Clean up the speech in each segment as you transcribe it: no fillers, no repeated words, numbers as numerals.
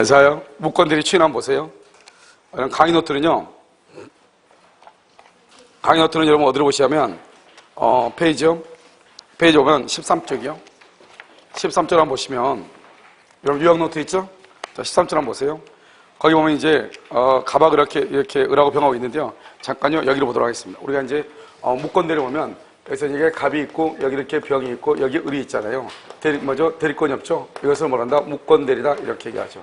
자요. 무권대리 추인 한번 보세요. 강의 노트는요. 강의 노트는 여러분 어디로 보시냐면 페이지 보면 13쪽이요. 13쪽 한번 보시면 여러분 유학 노트 있죠? 자, 13쪽 한번 보세요. 거기 보면 이제 가박 이렇게 을하고 병하고 있는데요. 잠깐요. 여기로 보도록 하겠습니다. 우리가 이제 무권대리 보면 여기서 이게 갑이 있고 여기 이렇게 병이 있고 여기 을이 있잖아요. 대리권이 없죠? 이것을 뭐란다? 무권대리다 이렇게 얘기하죠.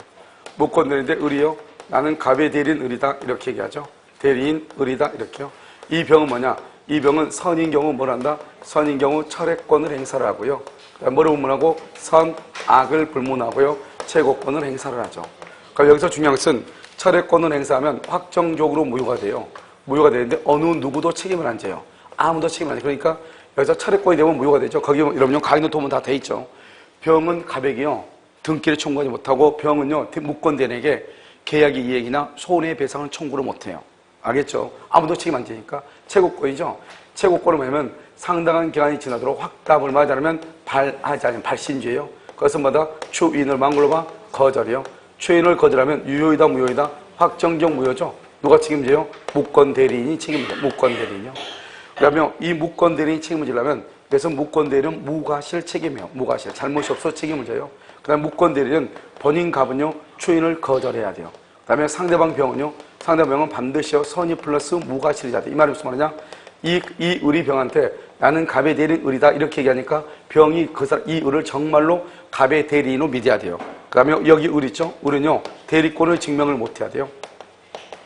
무권대리인데 을이요? 나는 갑의 대리인 을이다 이렇게 얘기하죠. 대리인 을이다 이렇게요. 이 병은 뭐냐? 이 병은 선인 경우 뭐란다? 선인 경우 철회권을 행사를 하고요. 뭐를 불문하고? 선, 악을 불문하고요. 최고권을 행사를 하죠. 그러니까 여기서 중요한 것은 철회권을 행사하면 확정적으로 무효가 돼요. 무효가 되는데 어느 누구도 책임을 안 져요. 아무도 책임을 안 져요. 그러니까 여기서 철회권이 되면 무효가 되죠. 거기 여러분 강의노트 보면 다 돼 있죠. 병은 갑에게요. 등기를 청구하지 못하고 병은요. 무권대리에게 계약의 이행이나 손해배상을 청구를 못해요. 알겠죠? 아무도 책임 안 지니까 최고권이죠. 최고권은 뭐냐면 상당한 기간이 지나도록 확답을 하지 않으면 발하지 않으면 발신죄예요. 그것은 뭐다? 추인을 망골로가 거절이요. 추인을 거절하면 유효이다 무효이다? 확정적 무효죠. 누가 책임져요? 무권대리인이 책임져요. 무권대리인이요. 그러면 이 무권대리인이 책임을 지려면 그래서 무권대리는 무과실 책임이에요. 무과실. 잘못이 없어 책임을 져요. 그 다음에 무권대리는 본인 갑은요. 추인을 거절해야 돼요. 그 다음에 상대방 병은요. 상대방은 반드시요. 선의 플러스 무과실이자 돼. 이 말이 무슨 말이냐? 이 을이 병한테 나는 갑의 대리인 을이다 이렇게 얘기하니까 병이 이 을을 정말로 갑의 대리인으로 믿어야 돼요. 그 다음에 여기 을 있죠? 을은요. 대리권을 증명을 못해야 돼요.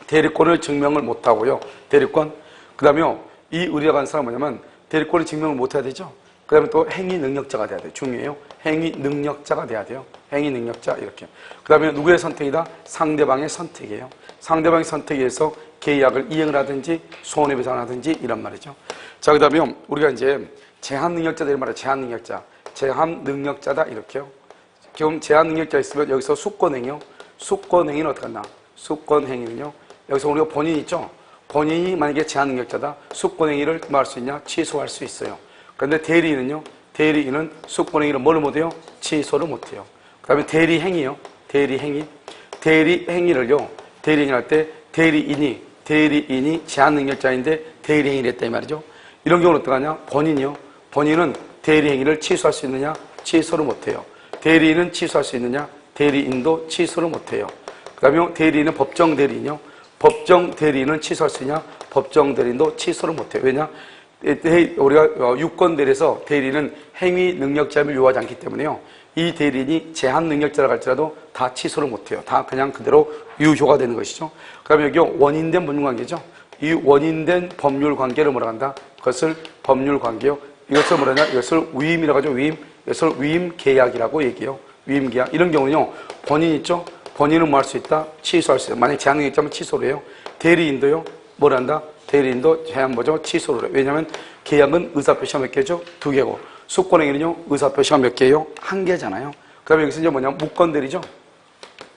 대리권을 증명을 못하고요. 대리권. 그 다음에 이 을이라고 하는 사람은 뭐냐면 대리권을 증명을 못해야 되죠. 그 다음에 또 행위 능력자가 돼야 돼요. 중요해요. 행위 능력자가 돼야 돼요. 행위 능력자 이렇게. 그 다음에 누구의 선택이다? 상대방의 선택이에요. 상대방의 선택에 의해서 계약을 이행을 하든지 손해배상을 하든지 이런 말이죠. 자, 그 다음에 우리가 이제 제한 능력자들 말이에요. 제한 능력자. 제한 능력자다 이렇게요. 지금 제한 능력자 있으면 여기서 수권행위요. 수권행위는 어떻게 하나? 수권행위는요. 여기서 우리가 본인 있죠? 본인이 만약에 제한 능력자다. 수권행위를 뭐 할 수 있냐? 취소할 수 있어요. 그런데 대리인은요. 대리인은 수권행위를 뭘 못해요? 취소를 못해요. 그 다음에 대리행위요. 대리행위. 대리행위를요. 대리행위를 할 때 대리인이 제한 능력자인데 대리행위를 했다 이 말이죠. 이런 경우는 어떡하냐? 본인이요. 본인은 대리행위를 취소할 수 있느냐? 취소를 못해요. 대리인은 취소할 수 있느냐? 대리인도 취소를 못해요. 그 다음에 대리인은 법정 대리인이요. 법정 대리인은 취소할 수 있냐? 법정 대리인도 취소를 못해요. 왜냐? 우리가 유권 대리에서 대리인은 행위 능력자임을 요하지 않기 때문에요. 이 대리인이 제한 능력자라고 할지라도 다 취소를 못해요. 다 그냥 그대로 유효가 되는 것이죠. 그 다음에 여기 원인된 법률관계죠. 이 원인된 법률관계를 뭐라 한다? 그것을 법률관계요. 이것을 뭐라냐? 이것을 위임이라고 하죠. 위임. 이것을 위임계약이라고 얘기해요. 위임계약. 이런 경우는요. 본인 있죠? 본인은 뭐 할 수 있다? 취소할 수 있다. 만약에 제한 능력자면 취소를 해요. 대리인도요. 뭘 한다? 대리인도 제한 뭐죠? 취소를 해요. 왜냐하면 계약은 의사표시가 몇 개죠? 2개고. 수권행위는요. 의사표시가 몇 개예요? 1개잖아요. 그 다음에 여기서 이제 뭐냐? 무권대리죠.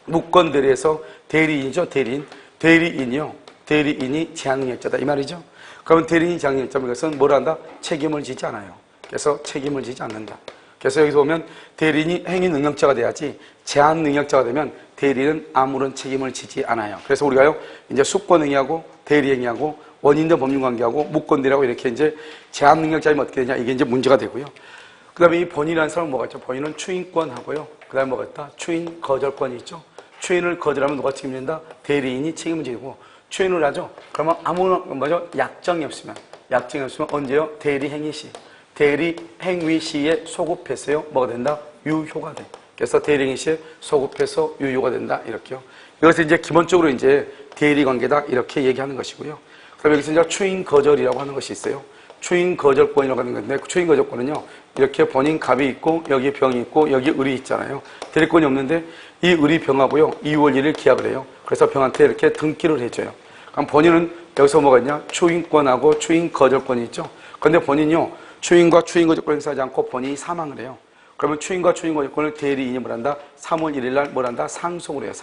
무권대리에서 대리인이죠. 대리인. 대리인이요. 대리인이 제한 능력자다. 이 말이죠. 그러면 대리인이 제한 능력자면 이것은 뭘 한다? 책임을 지지 않아요. 그래서 책임을 지지 않는다. 그래서 여기서 보면 대리인이 행위 능력자가 돼야지 제한 능력자가 되면 대리인은 아무런 책임을 지지 않아요. 그래서 우리가요, 이제 수권행위하고 대리행위하고 원인된 법률관계하고 무권대리하고 이렇게 이제 제한 능력자이면 어떻게 되냐? 이게 이제 문제가 되고요. 그 다음에 이 본인이라는 사람은 뭐가 있죠? 본인은 추인권하고요. 그 다음에 뭐가 있다? 추인 거절권이 있죠. 추인을 거절하면 누가 책임진다? 대리인이 책임을 지고 추인을 하죠. 그러면 아무나 뭐죠? 약정이 없으면 언제요? 대리행위 시. 대리행위 시에 소급해서요. 뭐가 된다? 유효가 돼. 그래서 대리행위 시에 소급해서 유효가 된다. 이렇게요. 이것을 이제 기본적으로 이제 대리관계다. 이렇게 얘기하는 것이고요. 그다음에 여기서 이제 추인 거절이라고 하는 것이 있어요. 추인 거절권이라고 하는 건데, 추인 거절권은요. 이렇게 본인 갑이 있고, 여기 병이 있고, 여기 을이 있잖아요. 대리권이 없는데, 이 을이 병하고요. 2월 1일 계약을 해요. 그래서 병한테 이렇게 등기를 해줘요. 그럼 본인은 여기서 뭐가 있냐? 추인권하고 추인 거절권이 있죠. 그런데 본인이요. 추인과 추인 거절권을 행사하지 않고 본인이 사망을 해요. 그러면 추인과 추인 거절권을 대리인이 뭘 한다? 3월 1일 날 뭘 한다? 상속을 해요.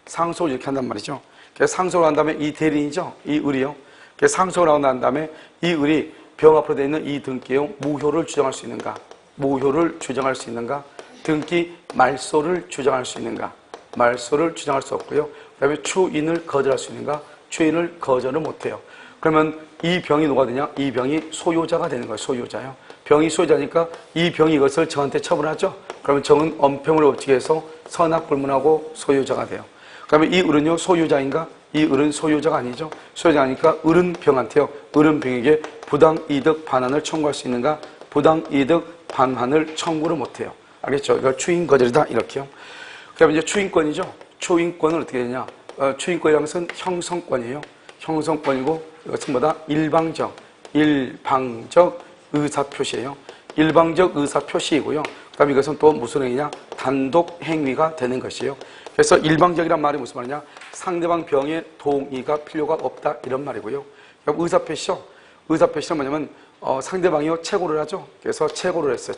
상속을 이렇게 한단 말이죠. 그래서 상속을 한 다음에 이 대리인이죠. 이 을이요. 그래서 상속을 하고 난 다음에 이 을이 병 앞으로 되어 있는 이 등기요. 무효를 주장할 수 있는가? 무효를 주장할 수 있는가? 등기 말소를 주장할 수 있는가? 말소를 주장할 수 없고요. 그 다음에 추인을 거절할 수 있는가? 추인을 거절을 못해요. 그러면 이 병이 누가 되냐? 이 병이 소유자가 되는 거예요. 소유자요. 병이 소유자니까 이 병이 이것을 정한테 처분하죠. 그러면 정은 엄평을 법칙에 해서 선악불문하고 소유자가 돼요. 그러면 이 을은요, 소유자인가? 이 을은 소유자가 아니죠. 소유자가 아니니까 을은 병한테요. 을은 병에게 부당이득 반환을 청구할 수 있는가? 부당이득 반환을 청구를 못해요. 알겠죠? 이걸 추인 거절이다. 이렇게요. 그다음에 이제 추인권이죠. 추인권은 어떻게 되냐? 추인권이라는 것은 형성권이에요. 형성권이고 이것은 뭐다? 일방적 의사표시예요. 일방적 의사표시이고요. 그 다음에 이것은 또 무슨 행위냐? 단독 행위가 되는 것이에요. 그래서 일방적이란 말이 무슨 말이냐? 상대방 병의 동의가 필요가 없다 이런 말이고요. 의사표시죠. 의사표시는 뭐냐면 상대방이요 최고를 하죠. 그래서 최고를 했어요.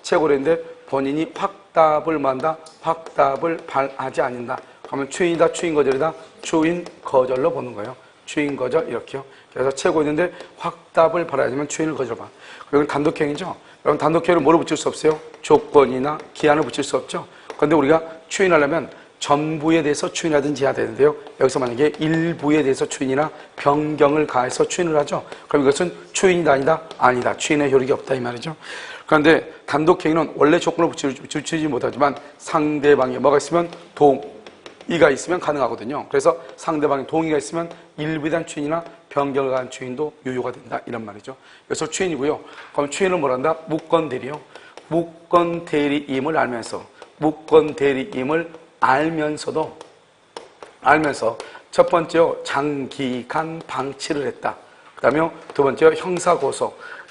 최고를 했는데 본인이 확답을 만다. 확답을 발하지 않는다. 그러면 추인이다. 추인거절이다. 추인거절로 보는 거예요. 추인거절 이렇게요. 그래서 최고였는데 확답을 바라야지만 추인을 거절봐. 그리고 단독행위죠. 여러분 단독행위를 뭐로 붙일 수 없어요? 조건이나 기한을 붙일 수 없죠. 그런데 우리가 추인하려면 전부에 대해서 추인하든지 해야 되는데요. 여기서 만약에 일부에 대해서 추인이나 변경을 가해서 추인을 하죠. 그럼 이것은 추인이다 아니다? 아니다. 추인의 효력이 없다 이 말이죠. 그런데 단독행위는 원래 조건을 붙이지 못하지만 상대방이 뭐가 있으면 동의가 있으면 가능하거든요. 그래서 상대방의 동의가 있으면 일부에 대한 추인이나 변경을 가한 추인도 유효가 된다 이런 말이죠. 그래서 추인이고요. 그럼 추인을 뭐라 한다? 무건대리요. 무건대리임을 알면서 첫 번째 장기간 방치를 했다. 그 다음에 두 번째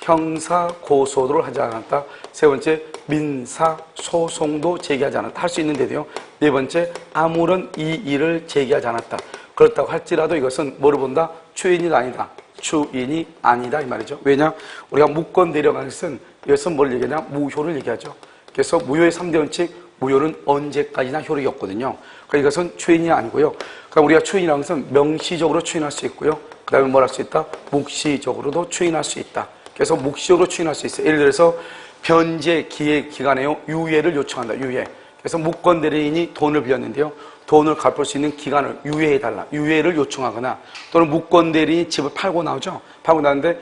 형사고소를 하지 않았다. 세 번째 민사소송도 제기하지 않았다. 할 수 있는데도요. 네 번째 아무런 이의를 제기하지 않았다. 그렇다고 할지라도 이것은 뭐를 본다? 추인이 아니다. 추인이 아니다 이 말이죠. 왜냐? 우리가 무건대리라는 것은 이것은 뭘 얘기하냐? 무효를 얘기하죠. 그래서 무효의 3대 원칙 무효는 언제까지나 효력이 없거든요. 그러니까 이것은 추인이 아니고요. 그러니까 우리가 추인이라는 것은 명시적으로 추인할 수 있고요. 그 다음에 뭘 할 수 있다? 묵시적으로도 추인할 수 있다. 그래서 묵시적으로 추인할 수 있어요. 예를 들어서 변제 기간에요. 유예를 요청한다. 유예. 그래서 무건대리인이 돈을 빌렸는데요. 돈을 갚을 수 있는 기간을 유예해달라. 유예를 요청하거나 또는 무건대리인이 집을 팔고 나오죠. 팔고 나왔는데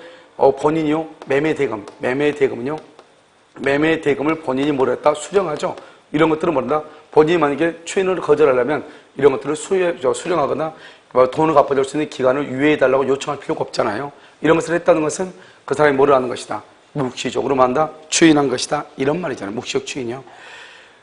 본인이요. 매매대금을 본인이 뭘 했다? 수령하죠. 이런 것들은 뭐다? 본인이 만약에 추인을 거절하려면 이런 것들을 수령하거나 돈을 갚아줄 수 있는 기간을 유예해달라고 요청할 필요가 없잖아요. 이런 것을 했다는 것은 그 사람이 뭐를 하는 것이다? 묵시적으로 만다? 추인한 것이다. 이런 말이잖아요. 묵시적 추인이요.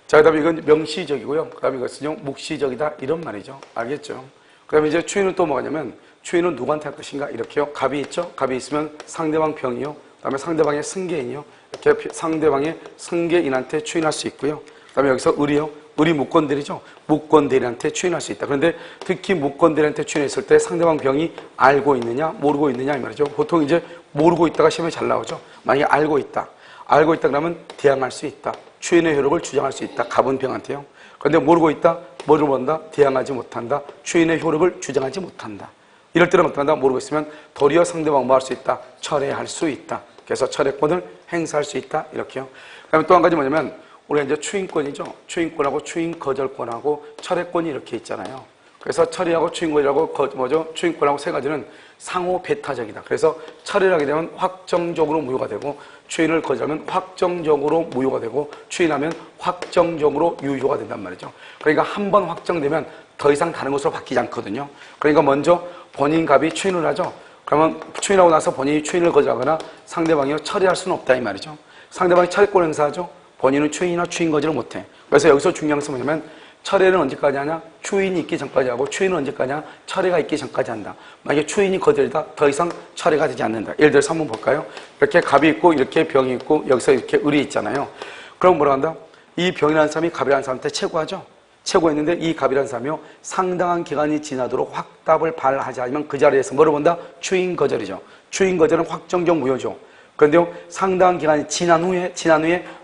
자, 그 다음에 이건 명시적이고요. 그 다음에 이것은요, 묵시적이다. 이런 말이죠. 알겠죠? 그 다음에 이제 추인은 또 뭐냐면, 추인은 누구한테 할 것인가? 이렇게요. 갑이 있죠? 갑이 있으면 상대방 병이요. 그 다음에 상대방의 승계인이요. 이렇게 상대방의 승계인한테 추인할 수 있고요. 그 다음에 여기서 을이요. 을이 무건대리죠. 무건대리한테 추인할 수 있다. 그런데 특히 무건대리한테 추인했을 때 상대방 병이 알고 있느냐, 모르고 있느냐 이 말이죠. 보통 이제 모르고 있다가 시험에 잘 나오죠. 만약에 알고 있다 그러면 대항할 수 있다. 추인의 효력을 주장할 수 있다. 갑은 병한테요. 그런데 모르고 있다, 뭐를 본다? 대항하지 못한다. 추인의 효력을 주장하지 못한다. 이럴 때는 어떻게 한다? 모르고 있으면 도리어 상대방 뭐 할 수 있다? 철회할 수 있다. 그래서 철회권을 행사할 수 있다. 이렇게요. 그 다음에 또 한 가지 뭐냐면 우리가 이제 추인권이죠. 추인권하고 추인거절권하고 철회권이 이렇게 있잖아요. 그래서 철회하고 추인거절하고 추인권하고 세 가지는 상호 배타적이다. 그래서 철회를 하게 되면 확정적으로 무효가 되고 추인을 거절하면 확정적으로 무효가 되고 추인하면 확정적으로 유효가 된단 말이죠. 그러니까 한 번 확정되면 더 이상 다른 것으로 바뀌지 않거든요. 그러니까 먼저 본인 갑이 추인을 하죠. 그러면 추인하고 나서 본인이 추인을 거절하거나 상대방이 철회할 수는 없다 이 말이죠. 상대방이 철회권 행사하죠. 본인은 추인이나 추인 거절을 못해. 그래서 여기서 중요한 것은 뭐냐면 철회는 언제까지 하냐? 추인이 있기 전까지 하고 추인은 언제까지 하냐? 철회가 있기 전까지 한다. 만약에 추인이 거절이다. 더 이상 철회가 되지 않는다. 예를 들어서 한번 볼까요? 이렇게 갑이 있고 이렇게 병이 있고 여기서 이렇게 을이 있잖아요. 그럼 뭐라 한다? 이 병이라는 사람이 갑이라는 사람한테 체고하죠. 체고했는데 이 갑이라는 사람이요. 상당한 기간이 지나도록 확답을 발하지 않으면 그 자리에서 뭐를 본다? 추인 거절이죠. 추인 거절은 확정적 무효죠. 그런데요. 상당한 기간이 지난 후에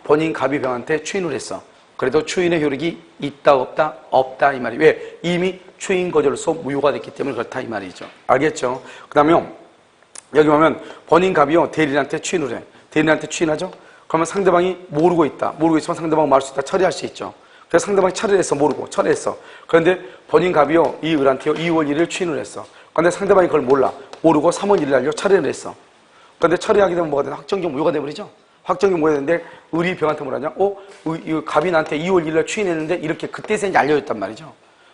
본인 갑이 병한테 추인을 했어. 그래도 추인의 효력이 있다 없다? 없다 이 말이. 왜? 이미 추인 거절로서 무효가 됐기 때문에 그렇다 이 말이죠. 알겠죠? 그 다음에 여기 보면 본인 갑이요. 대리인한테 추인을 해. 대리인한테 추인하죠? 그러면 상대방이 모르고 있다. 모르고 있으면 상대방은 말할 수 있다. 처리할 수 있죠. 그래서 상대방이 철회를 했어. 모르고 철회했어. 그런데 본인 갑이요 이 을한테요 2월 1일 추인을 했어. 그런데 상대방이 그걸 몰라. 모르고 3월 1일 날요 철회를 했어. 그런데 철회하게 되면 뭐가 되나? 확정적 무효가 돼버리죠. 확정적 무효가 되는데 을이 병한테 뭐라냐? 이 갑이 나한테 2월 1일 날 추인했는데 이렇게 그때서 이제 알려줬단 말이죠.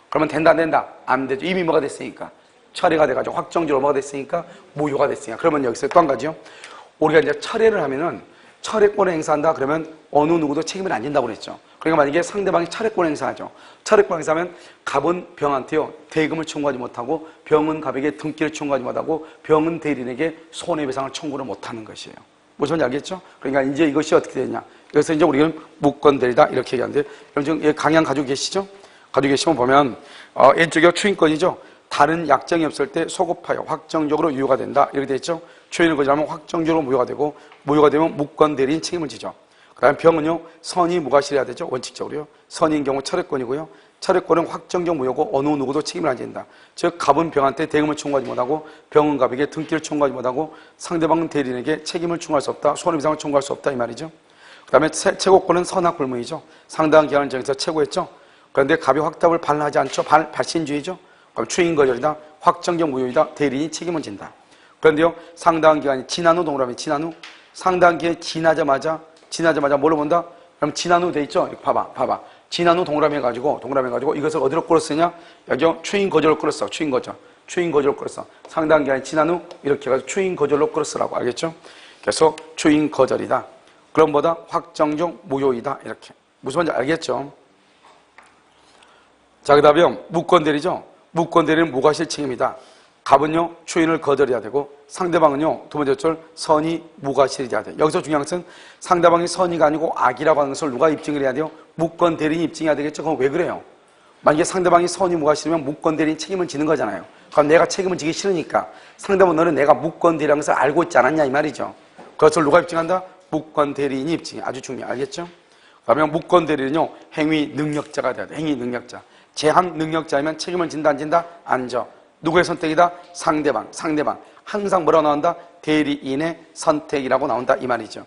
그러면 된다 안 된다? 안 되죠. 이미 뭐가 됐으니까. 철회가 돼가지고 확정적으로 뭐가 됐으니까 무효가 됐으니까. 그러면 여기서 또 한 가지요. 우리가 이제 철회를 하면은 철회권을 행사한다 그러면 어느 누구도 책임을 안 진다고 그랬죠. 그러니까 만약에 상대방이 철회권을 행사하죠. 철회권 행사하면 갑은 병한테요 대금을 청구하지 못하고 병은 갑에게 등기를 청구하지 못하고 병은 대리인에게 손해배상을 청구를 못하는 것이에요. 무슨 말인지 알겠죠? 그러니까 이제 이것이 어떻게 되냐? 그래서 이제 우리는 무권대리다 이렇게 얘기하는데 여러분 지금 강양 가지고 계시죠? 가지고 계시면 보면 왼쪽이 추인권이죠. 다른 약정이 없을 때 소급하여 확정적으로 유효가 된다 이렇게 돼 있죠. 추인을 거절하면 확정적으로 무효가 되고 무효가 되면 무권대리인 책임을 지죠. 그 다음에 병은요 선이 무과실해야 되죠. 원칙적으로요. 선인 경우 철회권이고요. 철회권은 확정적 무효고 어느 누구도 책임을 안 진다. 즉 갑은 병한테 대금을 청구하지 못하고 병은 갑에게 등기를 청구하지 못하고 상대방은 대리인에게 책임을 청구할 수 없다. 손해배상을 청구할 수 없다 이 말이죠. 그 다음에 최고권은 선악 불문이죠. 상당한 기한을 정해서 최고했죠. 그런데 갑이 확답을 반하지 않죠. 발신주의죠. 그럼 추인 거절이다. 확정적 무효이다. 대리인이 책임을 진다. 그런데요 상당한 기간이 지난 후 동그라미 지난 후 상당한 기간이 지나자마자 뭘로 본다? 그럼 지난 후 돼 있죠? 봐봐. 지난 후 동그라미 해가지고 이것을 어디로 끌었으냐? 여기요 추인 거절로 끌었어. 추인 거절로 끌었어. 상당한 기간이 지난 후 이렇게 해가지고 추인 거절로 끌었으라고 알겠죠? 그래서 추인 거절이다. 그럼 뭐다? 확정적 무효이다. 이렇게. 무슨 말인지 알겠죠? 자, 그 다음에 무권대리죠? 무권대리는 무과실 책임이다. 갑은요, 추인을 거절해야 되고, 상대방은요, 두 번째 줄, 선이 무과실이어야 돼. 여기서 중요한 것은 상대방이 선이가 아니고 악이라고 하는 것을 누가 입증을 해야 돼요? 무권대리인이 입증해야 되겠죠? 그럼 왜 그래요? 만약에 상대방이 선이 무과실이면 무권대리인 책임을 지는 거잖아요. 그럼 내가 책임을 지기 싫으니까 상대방은 너는 내가 무권대리라는 것을 알고 있지 않았냐 이 말이죠. 그것을 누가 입증한다? 무권대리인이 입증해. 아주 중요해. 알겠죠? 그러면 무권대리는요, 행위 능력자가 돼야 돼. 행위 능력자. 제한 능력자이면 책임을 진다 안 진다? 안 져. 누구의 선택이다? 상대방. 항상 뭐라고 나온다? 대리인의 선택이라고 나온다 이 말이죠.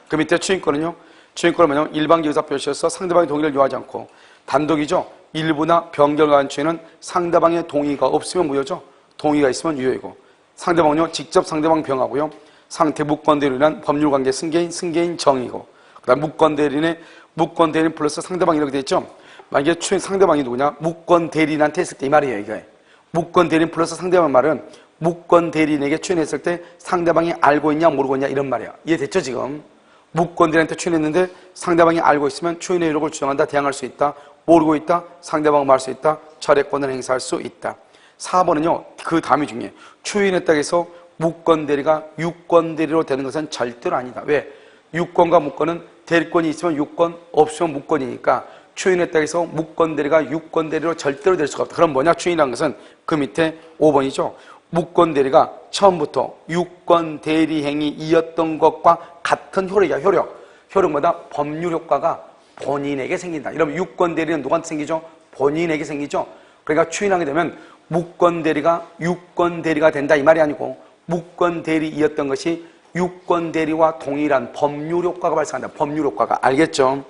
그 밑에 추인권은요. 추인권은 뭐냐면 일반기 의사표시에서 상대방의 동의를 요하지 않고 단독이죠. 일부나 변경을 한 추인은 상대방의 동의가 없으면 무효죠. 동의가 있으면 유효이고 상대방은요. 직접 상대방 병하고요. 상태 무권대리로 인한 법률관계 승계인 정의고 그 다음 무권대리인 플러스 상대방이 이렇게 돼 있죠. 만약에 추인 상대방이 누구냐? 무권대리인한테 했을 때 이 말이에요. 이게 무권대리인 플러스 상대방 말은 무권대리인에게 추인했을 때 상대방이 알고 있냐 모르고 있냐 이런 말이야. 이해됐죠 지금? 무권대리인한테 추인했는데 상대방이 알고 있으면 추인의 의혹을 주장한다. 대항할 수 있다. 모르고 있다. 상대방을 말할 수 있다. 철회권을 행사할 수 있다. 4번은요. 그 다음이 중요해. 추인했다고 해서 무권대리가 유권대리로 되는 것은 절대로 아니다. 왜? 유권과 무권은 대리권이 있으면 유권, 없으면 무권이니까 추인했다고 해서 무권대리가 유권대리로 절대로 될 수가 없다. 그럼 뭐냐? 추인이라는 것은 그 밑에 5번이죠. 무권대리가 처음부터 유권대리 행위이었던 것과 같은 효력이야. 효력마다 법률 효과가 본인에게 생긴다. 이러면 유권대리는 누구한테 생기죠? 본인에게 생기죠. 그러니까 추인하게 되면 무권대리가 유권대리가 된다 이 말이 아니고 무권대리이었던 것이 유권대리와 동일한 법률 효과가 발생한다. 법률 효과가. 알겠죠?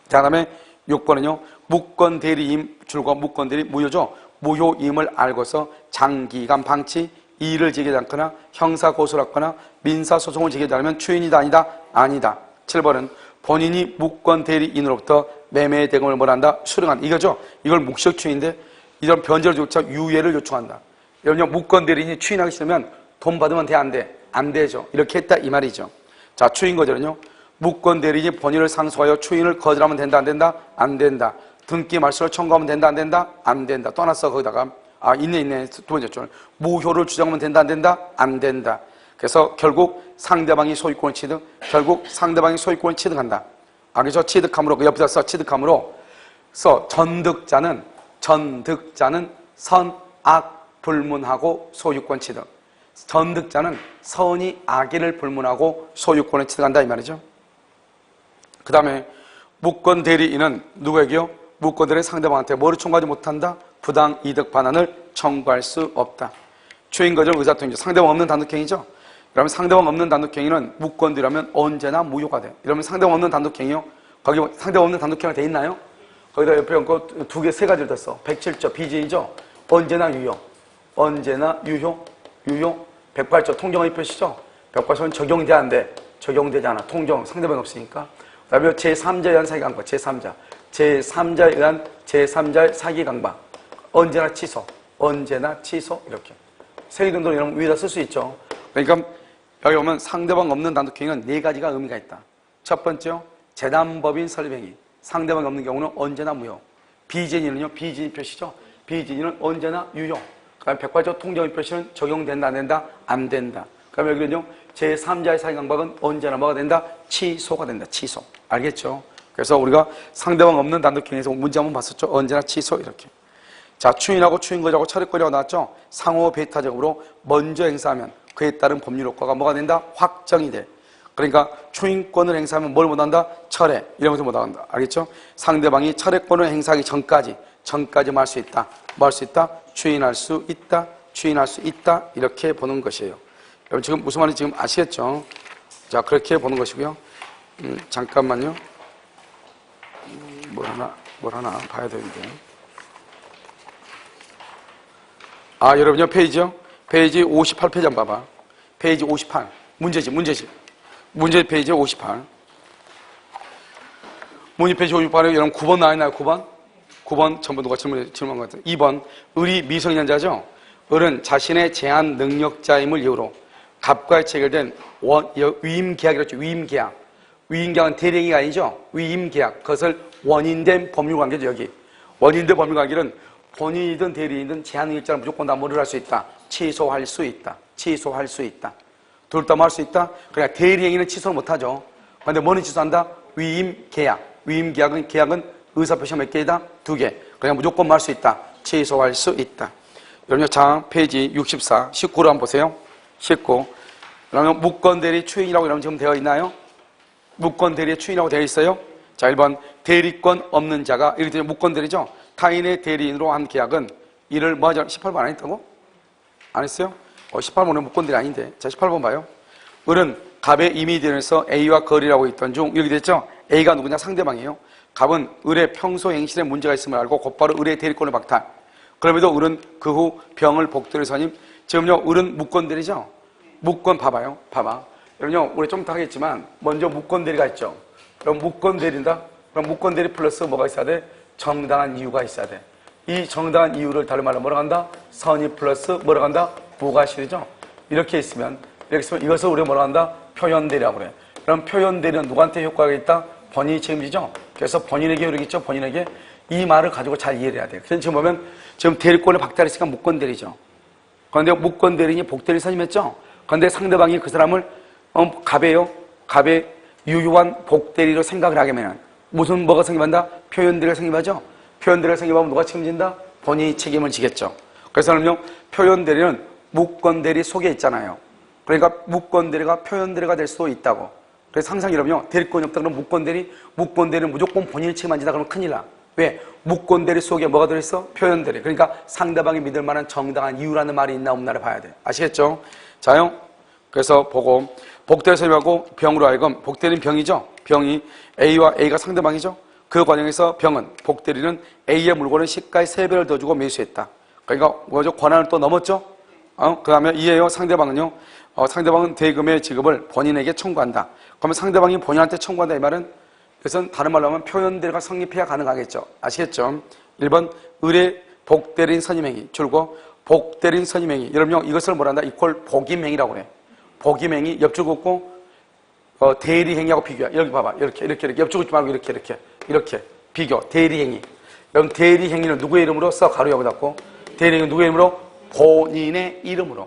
자, 그 다음에 6번은요. 무권대리임 줄과 무권대리 무효죠. 무효임을 알고서 장기간 방치, 이의를 제기하지 않거나 형사고소를 하거나 민사소송을 제기하지 않으면 추인이다 아니다? 아니다. 7번은 본인이 무권대리인으로부터 매매 대금을 뭐란다? 수령한다. 이거죠. 이걸 묵시적추인인데 이런 변제를 조차 유예를 요청한다. 여러분요. 무권대리인이 추인하기 싫으면 돈 받으면 돼? 안 돼? 안 되죠. 이렇게 했다 이 말이죠. 자, 추인거절은요. 무권대리인이 본인을 상소하여 추인을 거절하면 된다 안 된다? 안 된다. 등기 말소를 청구하면 된다 안 된다? 안 된다. 떠났어 거기다가. 있네. 두 번째 줄. 무효를 주장하면 된다 안 된다? 안 된다. 그래서 결국 상대방이 소유권을 취득한다. 그래서 취득함으로 그 옆에다 써 취득함으로 써 전득자는 선악 불문하고 소유권 취득. 전득자는 선이 악의를 불문하고 소유권을 취득한다 이 말이죠. 그 다음에 무권대리인은 누구에게요? 무권대리인 상대방한테 뭐를 청구하지 못한다? 부당이득 반환을 청구할 수 없다. 추인거절 의사통이죠. 상대방 없는 단독행위죠. 그러면 상대방 없는 단독행위는 무권대리라면 언제나 무효가 돼. 이러면 상대방 없는 단독행위요? 거기 상대방 없는 단독행위가 돼 있나요? 거기다 옆에 얹고 두 개, 세 가지를 뒀어. 107조 비진이죠. 언제나 유효. 언제나 유효. 108조 통정의 표시죠. 108조는 적용돼 안 돼. 적용되지 않아. 통정 상대방이 없으니까. 그 다음에 제3자에 의한 사기 강박. 제3자에 의한 제3자의 사기 강박. 언제나 취소. 언제나 취소. 이렇게. 세기 등등 이런 위에다 쓸 수 있죠. 그러니까 여기 보면 상대방 없는 단독행위는 네 가지가 의미가 있다. 첫 번째요. 재단법인 설립행위. 상대방이 없는 경우는 언제나 무효. 비진이는요. 비진이 표시죠. 비진이는 언제나 유효. 그 다음에 108조 통정의 표시는 적용된다 안 된다? 안 된다. 그 다음에 여기는요. 제3자의 사기 강박은 언제나 뭐가 된다? 취소가 된다. 취소. 알겠죠? 그래서 우리가 상대방 없는 단독행위에서 문제 한번 봤었죠. 언제나 취소 이렇게. 자, 추인하고 추인거주하고 차례거리가 나왔죠. 상호 배타적으로 먼저 행사하면 그에 따른 법률 효과가 뭐가 된다? 확정이 돼. 그러니까 추인권을 행사하면 뭘 못한다? 철회. 이런 것을 못한다. 알겠죠? 상대방이 철회권을 행사하기 전까지 뭐 할 수 있다? 뭐 할 수 있다? 추인할 수 있다. 추인할 수 있다. 이렇게 보는 것이에요. 여러분 지금 무슨 말인지 지금 아시겠죠? 자, 그렇게 보는 것이고요. 잠깐만요. 뭘 하나 봐야 되는데. 아, 여러분요, 페이지요? 페이지 58페이지 한번 봐봐. 페이지 58. 문제 페이지 58. 문제 페이지 58에 여러분 9번 나와있나요? 9번 전부 누가 질문한 것 같아요. 2번. 을이 미성년자죠? 을은 자신의 제한 능력자임을 이유로 갑과에 체결된 위임계약이라고 했죠. 위임계약은 대리행위가 아니죠? 위임계약. 그것을 원인된 법률관계죠, 여기. 원인된 법률관계는 본인이든 대리인이든 제한능력자는 무조건 다 뭐를 할 수 있다? 취소할 수 있다. 둘 다 뭐 할 수 있다? 그러니까 대리행위는 취소를 못하죠. 그런데 뭐는 취소한다? 위임계약. 계약은 의사표시가 몇 개이다? 2개. 그냥 무조건 뭐 할 수 있다? 취소할 수 있다. 여러분요, 자, 페이지 64, 19로 한번 보세요. 19. 그러면 무권대리 추인이라고 이러면 지금 되어 있나요? 무권대리의 추인이라고 되어 있어요? 자, 1번. 대리권 없는 자가, 이렇게 되면 무권대리죠? 타인의 대리인으로 한 계약은 이를 뭐 하죠? 18번 안 했다고? 안 했어요? 18번은 무권대리 아닌데. 자, 18번 봐요. 을은 갑의 임의대리에서 A와 거래라고 있던 중, 이렇게 됐죠? A가 누구냐? 상대방이에요. 갑은 을의 평소 행실에 문제가 있음을 알고 곧바로 을의 대리권을 박탈. 그럼에도 을은 그 후 병을 복대리 선임. 지금요, 을은 무권대리죠? 무권 봐봐요. 여러분요, 우리 좀 이따 하겠지만, 먼저 무권대리가 있죠? 그럼 무권대리인다? 그럼 무권대리 플러스 뭐가 있어야 돼? 정당한 이유가 있어야 돼. 이 정당한 이유를 다른 말로 뭐라고 한다? 선의 플러스 뭐라고 한다? 부가실이죠? 이렇게 있으면 이것을 우리가 뭐라고 한다? 표현대리라고 그래. 그럼 표현대리는 누구한테 효과가 있다? 본인이 책임지죠? 그래서 본인에게 효력이 있죠? 본인에게. 이 말을 가지고 잘 이해를 해야 돼요. 그래서 지금 보면 지금 대리권을 박탈했으니까 무권대리죠. 그런데 무권대리니 복대리 선임했죠? 그런데 상대방이 그 사람을 갑의 유효한 복대리로 생각을 하게 되면 뭐가 생겨난다? 표현대리가 생겨나죠? 표현대리가 생겨나면 누가 책임진다? 본인이 책임을 지겠죠. 그래서는요, 표현대리는 무권대리 속에 있잖아요. 그러니까 무권대리가 표현대리가 될 수도 있다고. 그래서 항상 이러면요, 대리권이 없다 그러면 무권대리는 무조건 본인이 책임을 지다 그러면 큰일 나. 왜? 무권대리 속에 뭐가 들어있어? 표현대리. 그러니까 상대방이 믿을 만한 정당한 이유라는 말이 있나 없나를 봐야 돼. 아시겠죠? 자요. 그래서 보고 복대리 선임하고 병으로 하여금 복대리는 병이죠. 병이 A와 A가 상대방이죠. 그 과정에서 병은 복대리는 A의 물건을 시가의 3배를 더 주고 매수했다. 그러니까 뭐죠? 권한을 또 넘었죠. 그 다음에 이에요. 상대방은요. 상대방은 대금의 지급을 본인에게 청구한다. 그러면 상대방이 본인한테 청구한다 이 말은 그것은 다른 말로 하면 표현대리가 성립해야 가능하겠죠. 아시겠죠? 1번 을의 복대리인 선임행위 줄고 복대리인 선임행위. 여러분요, 이것을 뭐란다? 이퀄 복임행위라고 그래. 복임행위 옆줄 긋고 대리행위하고 비교야. 여기 봐봐. 이렇게 옆줄 긋지 말고 이렇게 비교. 대리행위. 여러분 대리행위는 누구의 이름으로 써? 가로 여기 닫고. 대리행위는 누구의 이름으로? 본인의 이름으로.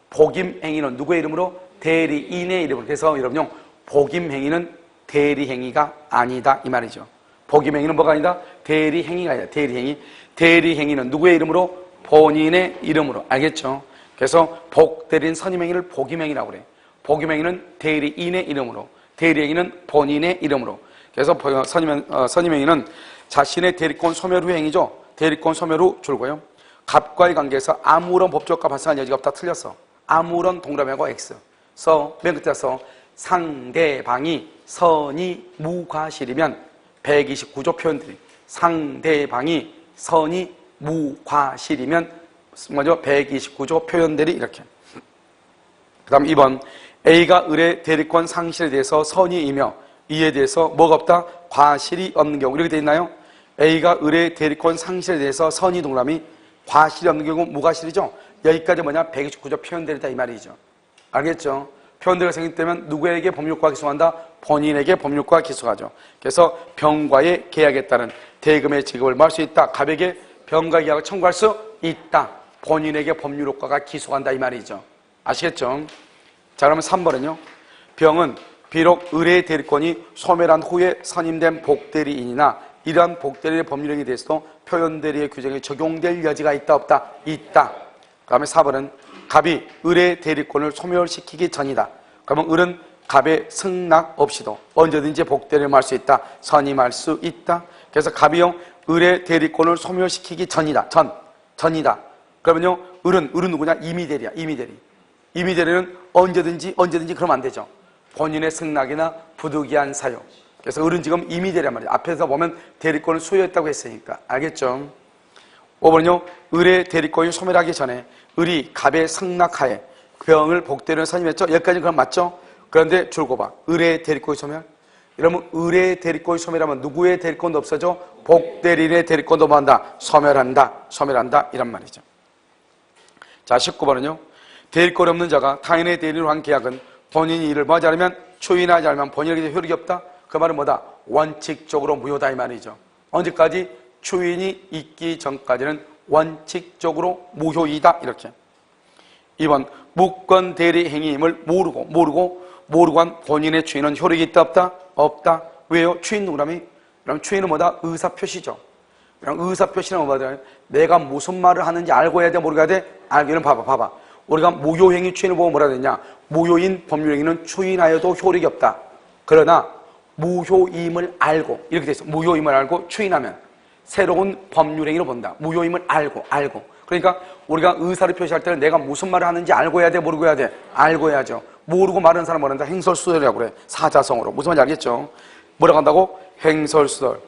복임행위는 누구의 이름으로? 대리인의 이름으로. 그래서 여러분요, 복임행위는 대리행위가 아니다 이 말이죠. 복임행위는 뭐가 아니다? 대리행위가 아니다. 대리행위는 누구의 이름으로? 본인의 이름으로. 알겠죠? 그래서 복대리인 선임행위를 복임행위라고 그래. 복임행위는 대리인의 이름으로, 대리행위는 본인의 이름으로. 그래서 선임행위는 자신의 대리권 소멸 후 행위죠. 대리권 소멸 후 줄고요. 갑과의 관계에서 아무런 법적과 발생할 여지가 없다. 틀렸어. 아무런 동그라미하고 X. 맨 끝에 서 상대방이 선이 무과실이면 129조 표현들이 상대방이 선이 무과실이면 뭐죠? 129조 표현들이 이렇게. 그 다음 2번 A가 을의 대리권 상실에 대해서 선의이며 이에 대해서 뭐가 없다? 과실이 없는 경우 이렇게 돼 있나요? A가 을의 대리권 상실에 대해서 선의 동그라미 과실이 없는 경우 무과실이죠? 여기까지 뭐냐? 129조 표현들이다 이 말이죠. 알겠죠? 표현들이 생겼다면 누구에게 법률과 기소한다? 본인에게 법률과 기소하죠. 그래서 병과의 계약에 따른 대금의 지급을 말할 수 있다. 갑에게 병과 계약을 청구할 수 있다. 본인에게 법률효과가 기소한다 이 말이죠. 아시겠죠? 자, 그러면 3번은요. 병은 비록 을의 대리권이 소멸한 후에 선임된 복대리인이나 이러한 복대리의 법률행위에 대해서도 표현대리의 규정이 적용될 여지가 있다 없다? 있다. 그 다음에 4번은 갑이 을의 대리권을 소멸시키기 전이다. 그러면 을은 갑의 승낙 없이도 언제든지 복대리를 할 수 있다. 선임할 수 있다. 그래서 갑이요 을의 대리권을 소멸시키기 전이다. 전이다. 그러면요 을은 누구냐? 임의대리야. 임의대리는 언제든지 그러면 안 되죠. 본인의 승낙이나 부득이한 사유. 그래서 을은 지금 임의대리란 말이에요. 앞에서 보면 대리권을 소유했다고 했으니까. 알겠죠? 5번은요. 을의 대리권이 소멸하기 전에 을이 갑의 승낙하에 병을 복대리를 선임했죠. 여기까지는 그럼 맞죠? 그런데 줄고 봐. 을의 대리권이 소멸? 이러면 을의 대리권이 소멸하면 누구의 대리권도 없어져? 복대리인의 대리권도 뭐한다? 소멸한다. 이란 말이죠. 자, 19번은요. 대리권이 없는 자가 타인의 대리로 한 계약은 본인이 이를 뭐하지 않으면 추인하지 않으면 본인에게 효력이 없다. 그 말은 뭐다? 원칙적으로 무효다 이 말이죠. 언제까지? 추인이 있기 전까지는 원칙적으로 무효이다 이렇게. 2번 무권 대리 행위임을 모르고 한 본인의 추인은 효력이 있다 없다? 왜요? 추인 동그라미? 그럼 추인은 뭐다? 의사표시죠. 그럼 의사표시는 뭐다? 내가 무슨 말을 하는지 알고 해야 돼? 모르고 해야 돼? 알기는 봐봐. 우리가 무효행위 추인을 보고 뭐라 그랬냐? 무효인 법률행위는 추인하여도 효력이 없다. 그러나 무효임을 알고 이렇게 돼 있어. 무효임을 알고 추인하면 새로운 법률행위로 본다. 무효임을 알고. 그러니까 우리가 의사를 표시할 때는 내가 무슨 말을 하는지 알고 해야 돼? 모르고 해야 돼? 알고 해야죠. 모르고 말하는 사람 뭐란다? 행설수설이라고 그래. 사자성어로. 무슨 말인지 알겠죠? 뭐라고 한다고? 행설수설.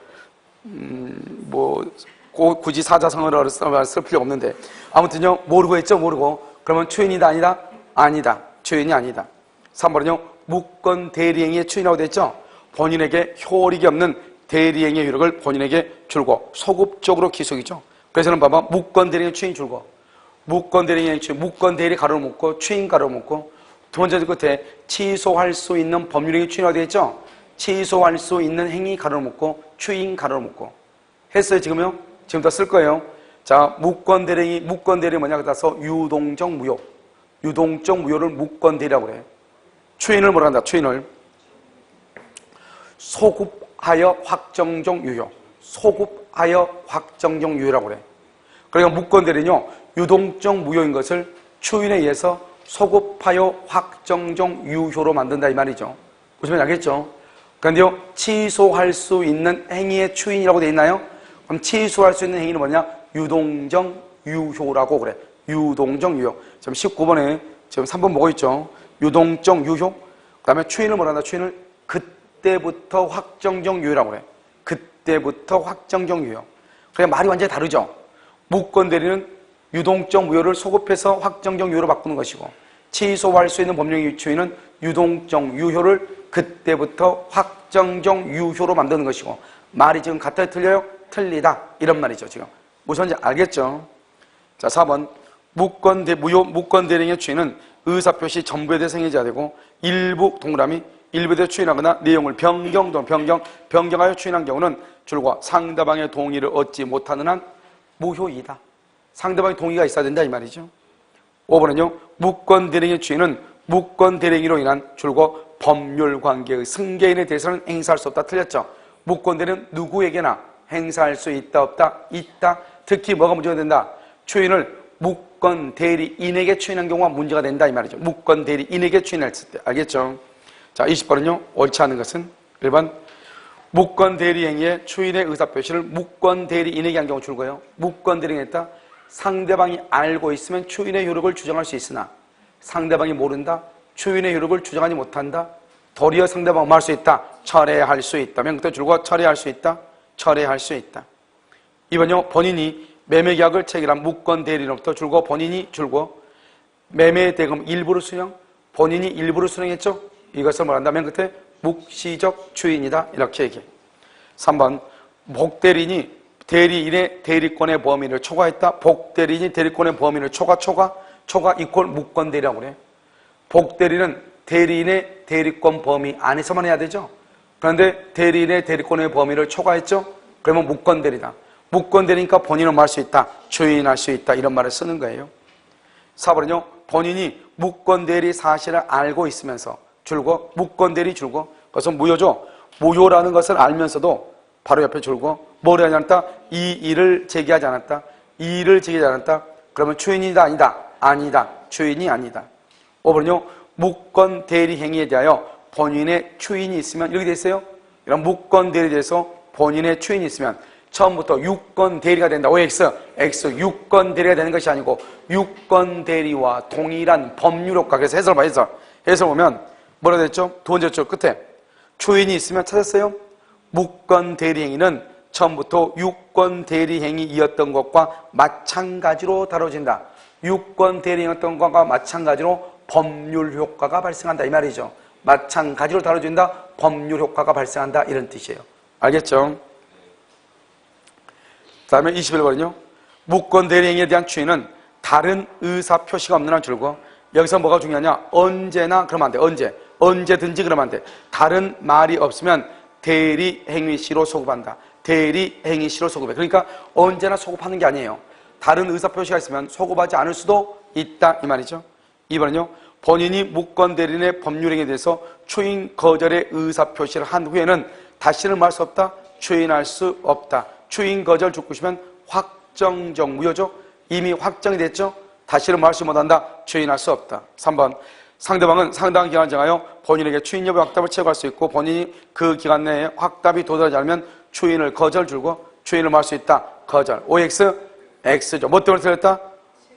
굳이 사자성어를 쓸 필요 없는데. 아무튼요, 모르고 했죠? 모르고. 그러면 추인이다? 아니다? 아니다. 추인이 아니다. 3번은요, 무권 대리행위의 추인이라고 됐죠? 본인에게 효력이 없는 대리행위의 효력을 본인에게 줄고 소급적으로 기속이죠. 그래서는 봐봐. 무권 대리행위 추인 줄고 무권 대리행위 추인, 무권 대리 가로로 묶고 추인 가로로 묶고 두 번째 끝에 취소할 수 있는 법률행위 추인이라고 되어 있죠. 취소할 수 있는 행위 가로로 묶고 추인 가로로 묶고 했어요. 지금요? 지금 다 쓸 거예요. 자, 무권 대리행위 뭐냐? 그래서 유동적 무효를 무권 대리라고 그래. 추인을 뭐라 한다? 추인을 소급하여 확정적 유효. 소급하여 확정적 유효라고 그래. 그러니까 무권 대리는요, 유동적 무효인 것을 추인에 의해서 소급하여 확정적 유효로 만든다 이 말이죠. 보시면 알겠죠? 그런데요, 취소할 수 있는 행위의 추인이라고 돼 있나요? 그럼 취소할 수 있는 행위는 뭐냐? 유동적 유효라고 그래. 유동적 유효. 지금 19번에 지금 3번 보고 있죠? 유동적 유효. 그 다음에 추인을 뭐라 한다? 추인을 그때부터 확정적 유효라고 그래. 그때부터 확정적 유효. 그래 말이 완전히 다르죠? 무권 대리는 유동적 무효를 소급해서 확정적 유효로 바꾸는 것이고 취소할 수 있는 법령의 추인은 유동적 유효를 그때부터 확정적 유효로 만드는 것이고 말이 지금 같아요? 틀려요? 틀리다. 이런 말이죠. 지금. 무슨 말인지 알겠죠? 자, 4번 무권 대리행위의 추인은 의사표시 전부에 대해 행위자 되고 일부 동그라미 일부에 대해 추인하거나 내용을 변경하여 추인한 경우는 줄과 상대방의 동의를 얻지 못하는 한 무효이다. 상대방의 동의가 있어야 된다 이 말이죠. 5번은요. 무권 대리행위의 추인은 무권 대리행위로 인한 줄과 법률관계의 승계인에 대해서는 행사할 수 없다. 틀렸죠? 무권 대리는 누구에게나 행사할 수 있다 없다? 있다. 특히 뭐가 문제가 된다? 추인을 무권 대리인에게 추인한 경우가 문제가 된다 이 말이죠. 무권 대리인에게 추인했을 때. 알겠죠? 자, 20번은요. 옳지 않은 것은 1번 무권 대리행위의 추인의 의사표시를 무권 대리인에게 한 경우 줄거예요. 무권 대리행위했다. 상대방이 알고 있으면 추인의 효력을 주장할 수 있으나 상대방이 모른다. 추인의 효력을 주장하지 못한다. 도리어 상대방을 뭐 할 수 있다? 철회할 수 있다. 맹 끝에 줄고 철회할 수 있다. 철회할 수 있다. 2번요. 본인이 매매계약을 체결한 무권 대리인으로부터 줄고 본인이 줄고 매매대금 일부를 수령, 본인이 일부를 수령했죠? 이것을 뭐란다? 맨 끝에 묵시적 주인이다. 이렇게 얘기해. 3번 복대리인이 대리인의 대리권의 범위를 초과했다. 복대리인이 대리권의 범위를 초과 이퀄 무권대리라고 그래. 복대리는 대리인의 대리권 범위 안에서만 해야 되죠. 그런데 대리인의 대리권의 범위를 초과했죠. 그러면 무권대리다. 무권대리니까 본인은 뭐 할 수 있다? 주인할 수 있다. 이런 말을 쓰는 거예요. 4번은요. 본인이 무권대리 사실을 알고 있으면서 줄고 무권대리 줄고 그것은 무효죠. 무효라는 것을 알면서도 바로 옆에 줄고 뭐를 하지 않았다? 이 일을 제기하지 않았다. 이 일을 제기하지 않았다. 그러면 주인이다 아니다? 아니다. 주인이 아니다. 5번은요. 무권 대리 행위에 대하여 본인의 추인이 있으면 이렇게 돼 있어요. 이런 무권 대리에 대해서 본인의 추인이 있으면 처음부터 유권 대리가 된다. OX, X 유권 대리가 되는 것이 아니고 유권 대리와 동일한 법률 효과. 그래서 해설 봐, 해설 보면 뭐라 됐죠? 두 번째 줄 끝에 추인이 있으면 찾았어요. 무권 대리 행위는 처음부터 유권 대리 행위이었던 것과 마찬가지로 다뤄진다. 유권 대리 행위였던 것과 마찬가지로 법률 효과가 발생한다 이 말이죠. 마찬가지로 다뤄진다. 법률 효과가 발생한다 이런 뜻이에요. 알겠죠? 그 다음에 21번은요. 무권 대리 행위에 대한 추인은 다른 의사 표시가 없는 한 줄고 여기서 뭐가 중요하냐? 언제나 그러면 안 돼. 언제든지 그러면 안 돼. 다른 말이 없으면 대리 행위시로 소급한다. 대리 행위시로 소급해. 그러니까 언제나 소급하는 게 아니에요. 다른 의사 표시가 있으면 소급하지 않을 수도 있다 이 말이죠. 2번은요. 본인이 무권 대리인의 법률행위에 대해서 추인 거절의 의사 표시를 한 후에는 다시는 뭐 할 수 없다? 추인할 수 없다. 추인 거절 죽으시면 확정적 무효죠. 이미 확정이 됐죠. 다시는 뭐 할 수 못한다? 추인할 수 없다. 3번 상대방은 상당한 기간을 정하여 본인에게 추인 여부 확답을 체고할 수 있고 본인이 그 기간 내에 확답이 도달하지 않으면 추인을 거절 줄고 추인을 뭐 할 수 있다? 거절. OX, X죠. 뭐 때문에 틀렸다?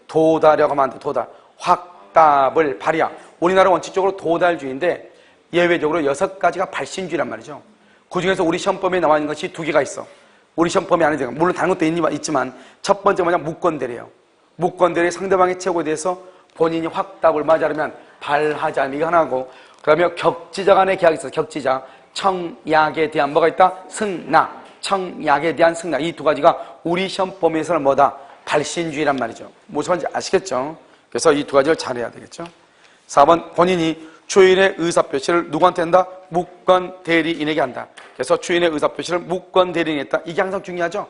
도달이라고 하면 안 돼. 도달. 확답을 발휘야. 우리나라 원칙적으로 도달주의인데 예외적으로 6가지가 발신주의란 말이죠. 그 중에서 우리 시험범위에 나와 있는 것이 2개가 있어. 우리 시험범위 안에 들어가. 물론 다른 것도 있지만 첫 번째 뭐냐? 무권대리예요. 무권대리 상대방의 최고에 대해서 본인이 확답을 맞아르면 발하지 않으면 이거 하나고 그러면 격지자 간의 계약이 있어. 격지자. 청약에 대한 뭐가 있다? 승낙. 청약에 대한 승낙. 이 2가지가 우리 시험범위에서는 뭐다? 발신주의란 말이죠. 무슨 말인지 아시겠죠? 그래서 이 2가지를 잘해야 되겠죠. 4번 본인이 추인의 의사표시를 누구한테 한다? 무권 대리인에게 한다. 그래서 추인의 의사표시를 무권 대리인에게 했다. 이게 항상 중요하죠.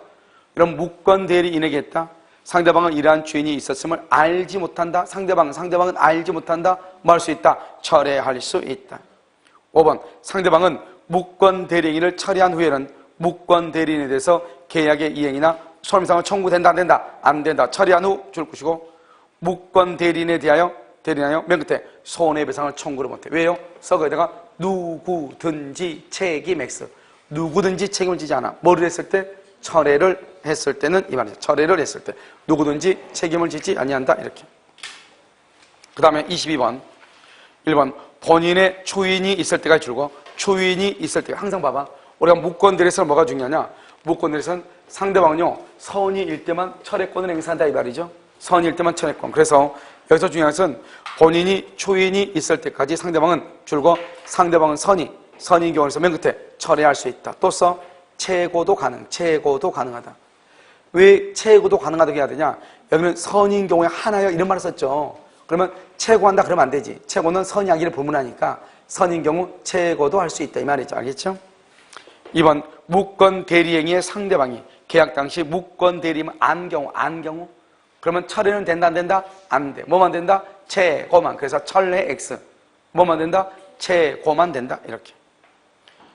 그럼 무권 대리인에게 했다. 상대방은 이러한 추인이 있었음을 알지 못한다. 상대방은 알지 못한다. 뭐 할 수 있다? 철회할 수 있다. 5번 상대방은 무권 대리인을 철회한 후에는 무권 대리인에 대해서 계약의 이행이나 손해배상을 청구된다 안 된다? 안 된다. 처리한 후 줄 것이고 무권 대리인에 대하여 맨 끝에 손해배상을 청구를 못해. 왜요? 거기다가 누구든지 책임 X. 누구든지 책임을 지지 않아. 뭐를 했을 때? 철회를 했을 때는 이 말이죠. 철회를 했을 때 누구든지 책임을 지지 아니한다 이렇게. 그 다음에 22번 1번 본인의 추인이 있을 때가 줄고 추인이 있을 때 항상 봐봐. 우리가 무권 대리에서는 뭐가 중요하냐? 무권 대리에서는 상대방은요 선의일 때만 철회권을 행사한다 이 말이죠. 선의일 때만 철회권. 그래서 여기서 중요한 것은 본인이 추인이 있을 때까지 상대방은 줄고 상대방은 선의인 경우에서 맨 끝에 철회할 수 있다. 또 써 최고도 가능하다. 왜 최고도 가능하다고 해야 되냐? 여기는 선의인 경우에 하나여 이런 말을 썼죠. 그러면 최고한다 그러면 안 되지. 최고는 선의하기를 불문하니까 선의인 경우 최고도 할 수 있다 이 말이죠. 알겠죠? 2번 무권 대리행위의 상대방이 계약 당시 무권 대리면 안 경우 그러면 철회는 된다 안 된다? 안 돼. 뭐만 된다? 최고만. 그래서 철회 X. 뭐만 된다? 최고만 된다. 이렇게.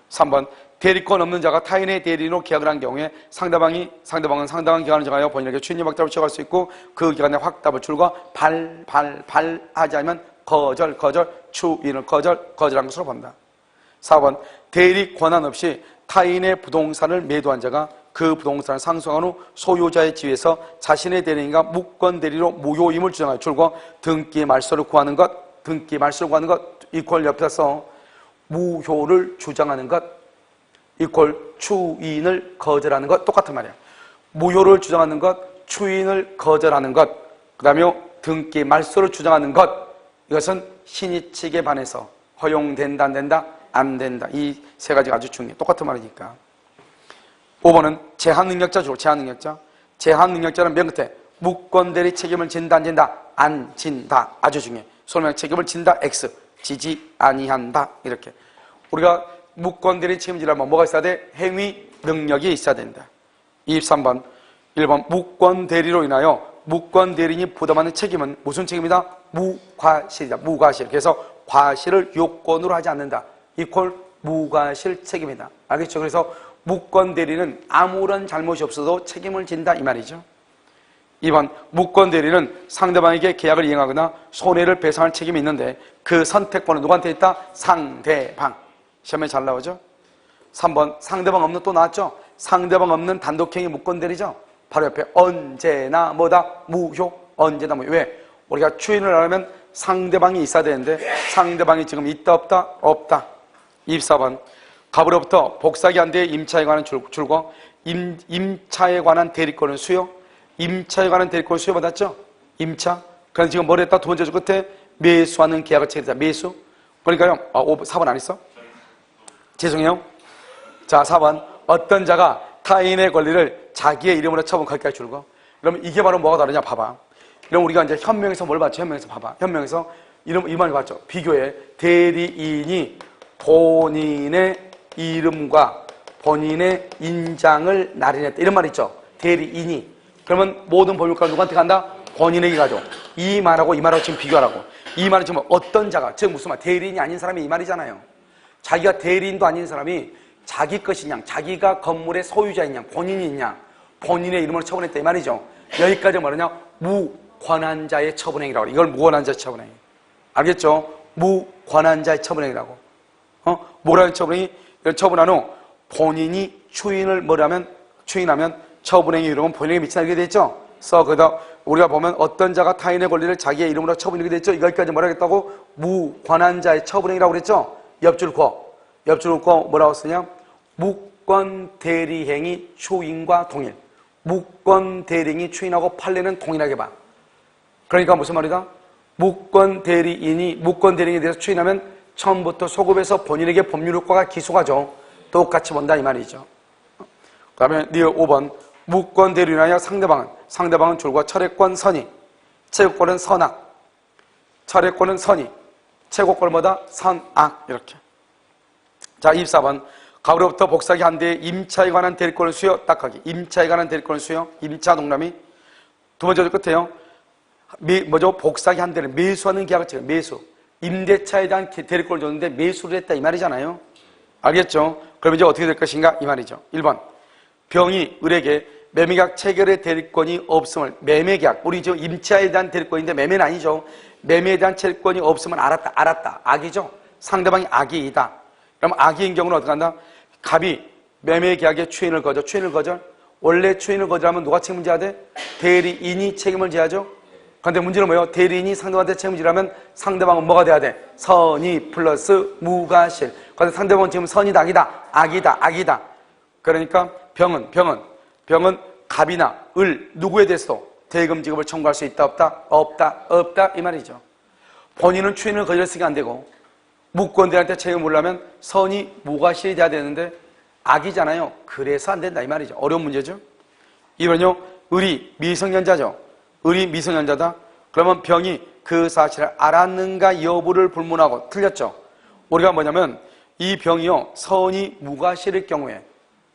3번 대리권 없는 자가 타인의 대리인으로 계약을 한 경우에 상대방은 상당한 기간을 정하여 본인에게 추인력 확답을 취할 수 있고 그 기간에 확답을 줄과 발하지 않으면 거절, 추인을 거절한 것으로 본다. 4번 대리 권한 없이 타인의 부동산을 매도한 자가 그 부동산을 상속한 후 소유자의 지위에서 자신의 대리인과 무권 대리로 무효임을 주장하여 줄고 등기 말소를 구하는 것 이퀄 옆에서 무효를 주장하는 것 이퀄 추인을 거절하는 것 똑같은 말이야. 무효를 주장하는 것, 추인을 거절하는 것, 그 다음에 등기 말소를 주장하는 것, 이것은 신의 측에 반해서 허용된다, 안 된다, 안 된다. 이 세 가지가 아주 중요해. 똑같은 말이니까. 5번은 제한능력자 주로 제한능력자. 제한능력자는 맨 끝에 무권대리 책임을 진다, 안 진다, 안 진다. 아주 중요해. 소명 책임을 진다, X. 지지 아니한다. 이렇게. 우리가 무권대리 책임지려면 뭐가 있어야 돼? 행위 능력이 있어야 된다. 23번. 1번 무권대리로 인하여 무권대리인이 부담하는 책임은 무슨 책임이다? 무과실이다. 무과실. 그래서 과실을 요건으로 하지 않는다. 이퀄 무과실 책임이다. 알겠죠? 그래서 무권대리는 아무런 잘못이 없어도 책임을 진다 이 말이죠. 2번 무권대리는 상대방에게 계약을 이행하거나 손해를 배상할 책임이 있는데 그 선택권은 누구한테 있다? 상대방. 시험에 잘 나오죠? 3번 상대방 없는 또 나왔죠? 상대방 없는 단독행위 무권대리죠? 바로 옆에 언제나 뭐다? 무효. 언제나 무효. 왜? 우리가 추인을 하려면 상대방이 있어야 되는데 상대방이 지금 있다 없다? 없다. 24번 갑으로부터 복사기 한 대의 임차에 관한 줄과 임차에 관한 대리권을 수요. 임차에 관한 대리권을 수요받았죠? 임차. 그래서 지금 뭘 했다? 두 번째 줄 끝에 매수하는 계약을 체결했다. 매수. 그러니까요. 4번 안 했어? 죄송해요. 자, 4번 어떤 자가 타인의 권리를 자기의 이름으로 처분 거기까지 줄거. 그러면 이게 바로 뭐가 다르냐 봐봐. 그럼 우리가 이제 현명에서 뭘 봤죠? 현명에서 봐봐. 현명에서 이 말을 봤죠. 비교해. 대리인이 본인의 이름과 본인의 인장을 날인했다. 이런 말 있죠. 대리인이. 그러면 모든 법률가가 누구한테 간다? 본인에게 가죠. 이 말하고 지금 비교하라고. 이 말은 지금 어떤 자가, 즉 무슨 말? 대리인이 아닌 사람이 이 말이잖아요. 자기가 대리인도 아닌 사람이 자기 것이냐, 자기가 건물의 소유자이냐, 본인이냐, 본인의 이름으로 처분했다 이 말이죠. 여기까지 뭐냐? 무권한자의 처분행위라고 그래. 이걸 무권한자의 처분행위. 알겠죠? 무권한자의 처분행위라고. 뭐라는 처분행위? 이걸 처분한 후 본인이 추인하면 처분행위 이름은 본인에게 미친다 이렇게 됐죠? 그래서 거기다 우리가 보면 어떤 자가 타인의 권리를 자기의 이름으로 처분하게 됐죠? 이거까지 뭐라 했다고? 무권한자의 처분행위라고 그랬죠? 옆줄 거 뭐라고 쓰냐? 무권대리행위 추인과 동일. 무권대리인이 추인하고 판례는 동일하게 봐. 그러니까 무슨 말이다? 무권대리인에 대해서 추인하면 처음부터 소급해서 본인에게 법률효과가 기소가죠. 똑같이 본다 이 말이죠. 그 다음에 리얼 5번 무권대리인에 하여 상대방은 줄과 철회권 선의, 채권은 선악, 철회권은 선의, 채권권은 뭐다? 선악. 이렇게. 자, 24번 갑으로부터 복사기 한 대의 임차에 관한 대리권을 수여. 딱하기. 임차에 관한 대리권을 수여. 임차 농담이. 두 번째 줄 끝에요. 복사기 한 대를 매수하는 계약을 체결. 매수. 임대차에 대한 대리권을 줬는데 매수를 했다 이 말이잖아요. 알겠죠? 그럼 이제 어떻게 될 것인가 이 말이죠. 1번 병이 을에게 매매계약 체결의 대리권이 없음을. 매매계약. 우리 지금 임차에 대한 대리권인데 매매는 아니죠. 매매에 대한 체권이 없음을 알았다. 악이죠. 상대방이 악이이다. 그럼 악의인 경우는 어떻게 한다? 갑이 매매계약의 추인을 거절. 원래 추인을 거절하면 누가 책임을 져야 돼? 대리인이 책임을 져야죠. 그런데 문제는 뭐예요? 대리인이 상대방한테 책임을 지려면 상대방은 뭐가 돼야 돼? 선의 플러스 무과실. 그런데 상대방은 지금 선이다, 악이다. 그러니까 병은 갑이나 을 누구에 대해서도 대금 지급을 청구할 수 있다, 없다 이 말이죠. 본인은 추인을 거절했으니까 안 되고 무권대리한테 책임을 물려면 선이 무과실이 돼야 되는데 악이잖아요. 그래서 안 된다 이 말이죠. 어려운 문제죠. 이번요 을이 미성년자죠. 을이 미성년자다. 그러면 병이 그 사실을 알았는가 여부를 불문하고. 틀렸죠. 우리가 뭐냐면 이 병이요 선이 무과실일 경우에,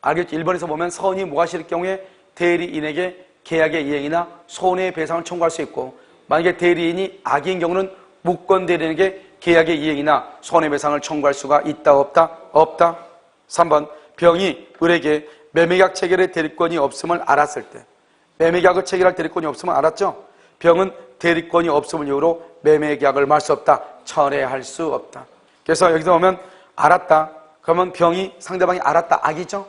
알겠죠? 1번에서 보면 선이 무과실일 경우에 대리인에게 계약의 이행이나 손해배상을 청구할 수 있고, 만약에 대리인이 악인 경우는 무권대리인에게 계약의 이행이나 손해배상을 청구할 수가 있다, 없다. 3번 병이 을에게 매매계약 체결의 대리권이 없음을 알았을 때, 매매계약을 체결할 대리권이 없음을 알았죠? 병은 대리권이 없음을 이유로 매매계약을 말 수 없다, 철회할 수 없다. 그래서 여기서 보면 알았다. 그러면 병이 상대방이 알았다, 악이죠?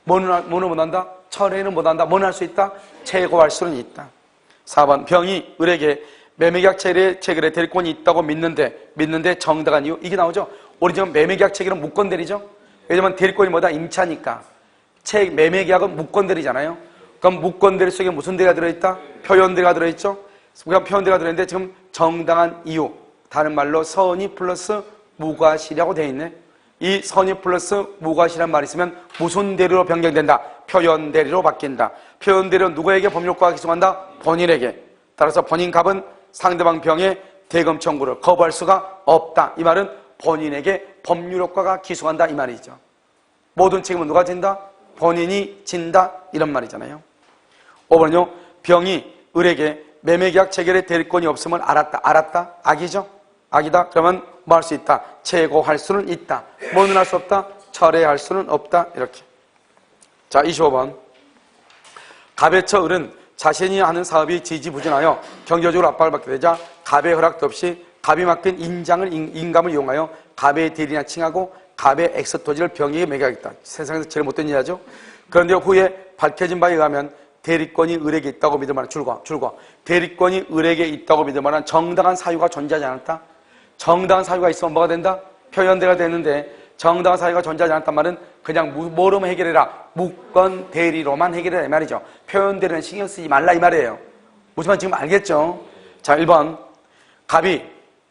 뭐는 못한다? 철회는 못한다. 뭐는 할 수 있다? 최고할 수는 있다. 4번 병이 을에게 매매계약 체결의 대리권이 있다고 믿는데 정당한 이유, 이게 나오죠? 우리 지금 매매계약 체결은 무권대리죠? 왜냐면 대리권이 뭐다? 임차니까. 매매계약은 무권대리잖아요. 그럼 무권대리 속에 무슨 대리가 들어있다? 표현대리가 들어있죠? 그럼 표현대리가 들어있는데 지금 정당한 이유, 다른 말로 선의 플러스 무과실이라고 되어 있네. 이 선의 플러스 무과실이란 말이 있으면 무슨 대리로 변경된다? 표현대리로 바뀐다. 표현대리는 누구에게 법률효과가 기소한다? 본인에게. 따라서 본인값은 상대방 병의 대금 청구를 거부할 수가 없다. 이 말은 본인에게 법률효과가 기소한다 이 말이죠. 모든 책임은 누가 진다? 본인이 진다 이런 말이잖아요. 5번은요. 병이 을에게 매매계약 체결의 대리권이 없음을 알았다. 알았다? 악이죠? 악이다? 그러면 뭐 할 수 있다? 최고할 수는 있다. 뭐는 할 수 없다? 철회할 수는 없다. 이렇게. 자, 25번. 갑의 처 을은 자신이 하는 사업이 지지부진하여 경제적으로 압박을 받게 되자 갑의 허락도 없이 갑이 맡긴 인감을 이용하여 갑의 대리나 칭하고 갑의 엑스토지를 병에게 매겨야겠다. 세상에서 제일 못된 일이죠. 그런데 후에 밝혀진 바에 의하면 대리권이 을에게 있다고 믿을 만한 줄과 대리권이 을에게 있다고 믿을 만한 정당한 사유가 존재하지 않았다. 정당한 사유가 있으면 뭐가 된다? 표현대가 되는데 정당한 사유가 존재하지 않았단 말은 그냥 뭐로만 해결해라. 무권 대리로만 해결해라 이 말이죠. 표현대리는 신경 쓰지 말라 이 말이에요. 무슨 말인지 지금 알겠죠? 자, 1번. 갑이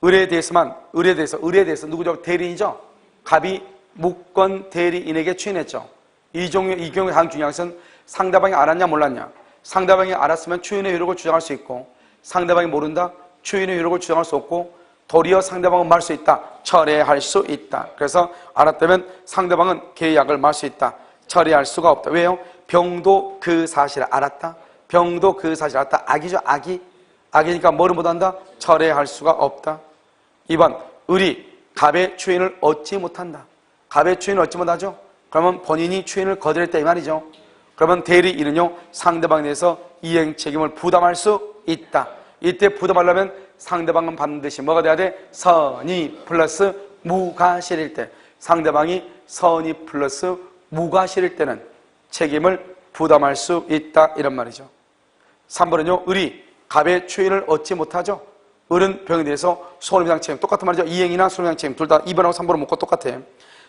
을에 대해서 누구죠? 대리인이죠? 갑이 무권 대리인에게 추인했죠. 이 경우에 다음 중요한 것은 상대방이 알았냐 몰랐냐. 상대방이 알았으면 추인의 효력을 주장할 수 있고 상대방이 모른다? 추인의 효력을 주장할 수 없고 도리어 상대방은 말 수 있다. 철회할 수 있다. 그래서 알았다면 상대방은 계약을 말 수 있다. 철회할 수가 없다. 왜요? 병도 그 사실을 알았다. 병도 그 사실을 알았다. 악이죠. 악이니까 뭐를 못한다? 철회할 수가 없다. 2번. 을이 갑의 추인을 얻지 못한다. 갑의 추인을 얻지 못하죠? 그러면 본인이 추인을 거절했다 이 말이죠. 그러면 대리인은요 상대방에 대해서 이행 책임을 부담할 수 있다. 이때 부담하려면 상대방은 반드시 뭐가 돼야 돼? 선의 플러스 무과실일 때. 상대방이 선의 플러스 무과실일 때는 책임을 부담할 수 있다 이런 말이죠. 3번은요 을이 갑의 추인을 얻지 못하죠. 을은 병에 대해서 손해배상 책임 똑같은 말이죠. 이행이나 손해배상 책임 둘 다 2번하고 3번을 묶고 똑같아.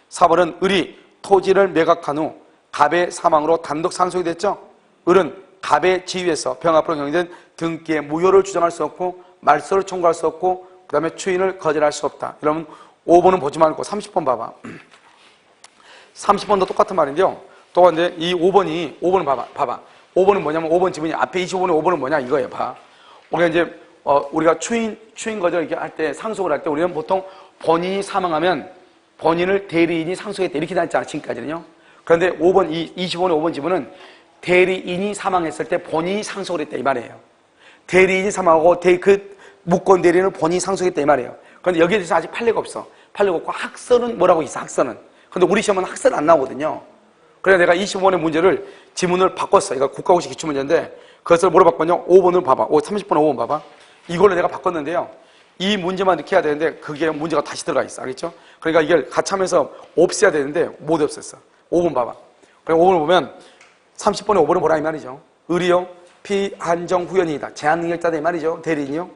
4번은 을이 토지를 매각한 후 갑의 사망으로 단독 상속이 됐죠. 을은 갑의 지위에서 병 앞으로 경영된 등기의 무효를 주장할 수 없고 말소를 청구할 수 없고 그 다음에 추인을 거절할 수 없다. 그러면 5번은 보지 말고 30번 봐봐. 30번도 똑같은 말인데요. 똑같은데 이 5번은 봐봐. 5번은 뭐냐면 5번 지문이 앞에 25번에 5번은 뭐냐 이거예요. 봐. 우리가 이제 우리가 추인 거절 이렇게 할 때 상속을 할 때 우리는 보통 본인이 사망하면 본인을 대리인이 상속했다 이렇게 다녔잖아 지금까지는요. 그런데 25번에 5번 지문은 대리인이 사망했을 때 본인이 상속을 했다 이 말이에요. 대리인이 사망하고 그 무권 대리인을 본인이 상속했다 이 말이에요. 그런데 여기에 대해서 아직 판례가 없어. 판례가 없고 학설은 뭐라고 있어 학설은. 그런데 우리 시험은 학설 안 나오거든요. 그래서 내가 25번의 문제를 지문을 바꿨어. 이거 국가고시 기출문제인데 그것을 뭐로 바꿨냐? 5번을 봐봐. 30번에 5번 봐봐. 이걸로 내가 바꿨는데요. 이 문제만 이렇게 해야 되는데 그게 문제가 다시 들어가 있어. 알겠죠? 그러니까 이걸 같이 하면서 없애야 되는데 못 없앴어. 5번 봐봐. 그리고 5번을 보면 30번에 5번은 뭐라 이 말이죠. 을이요. 피한정 후연이다. 제한 능력자다 이 말이죠. 대리인이요.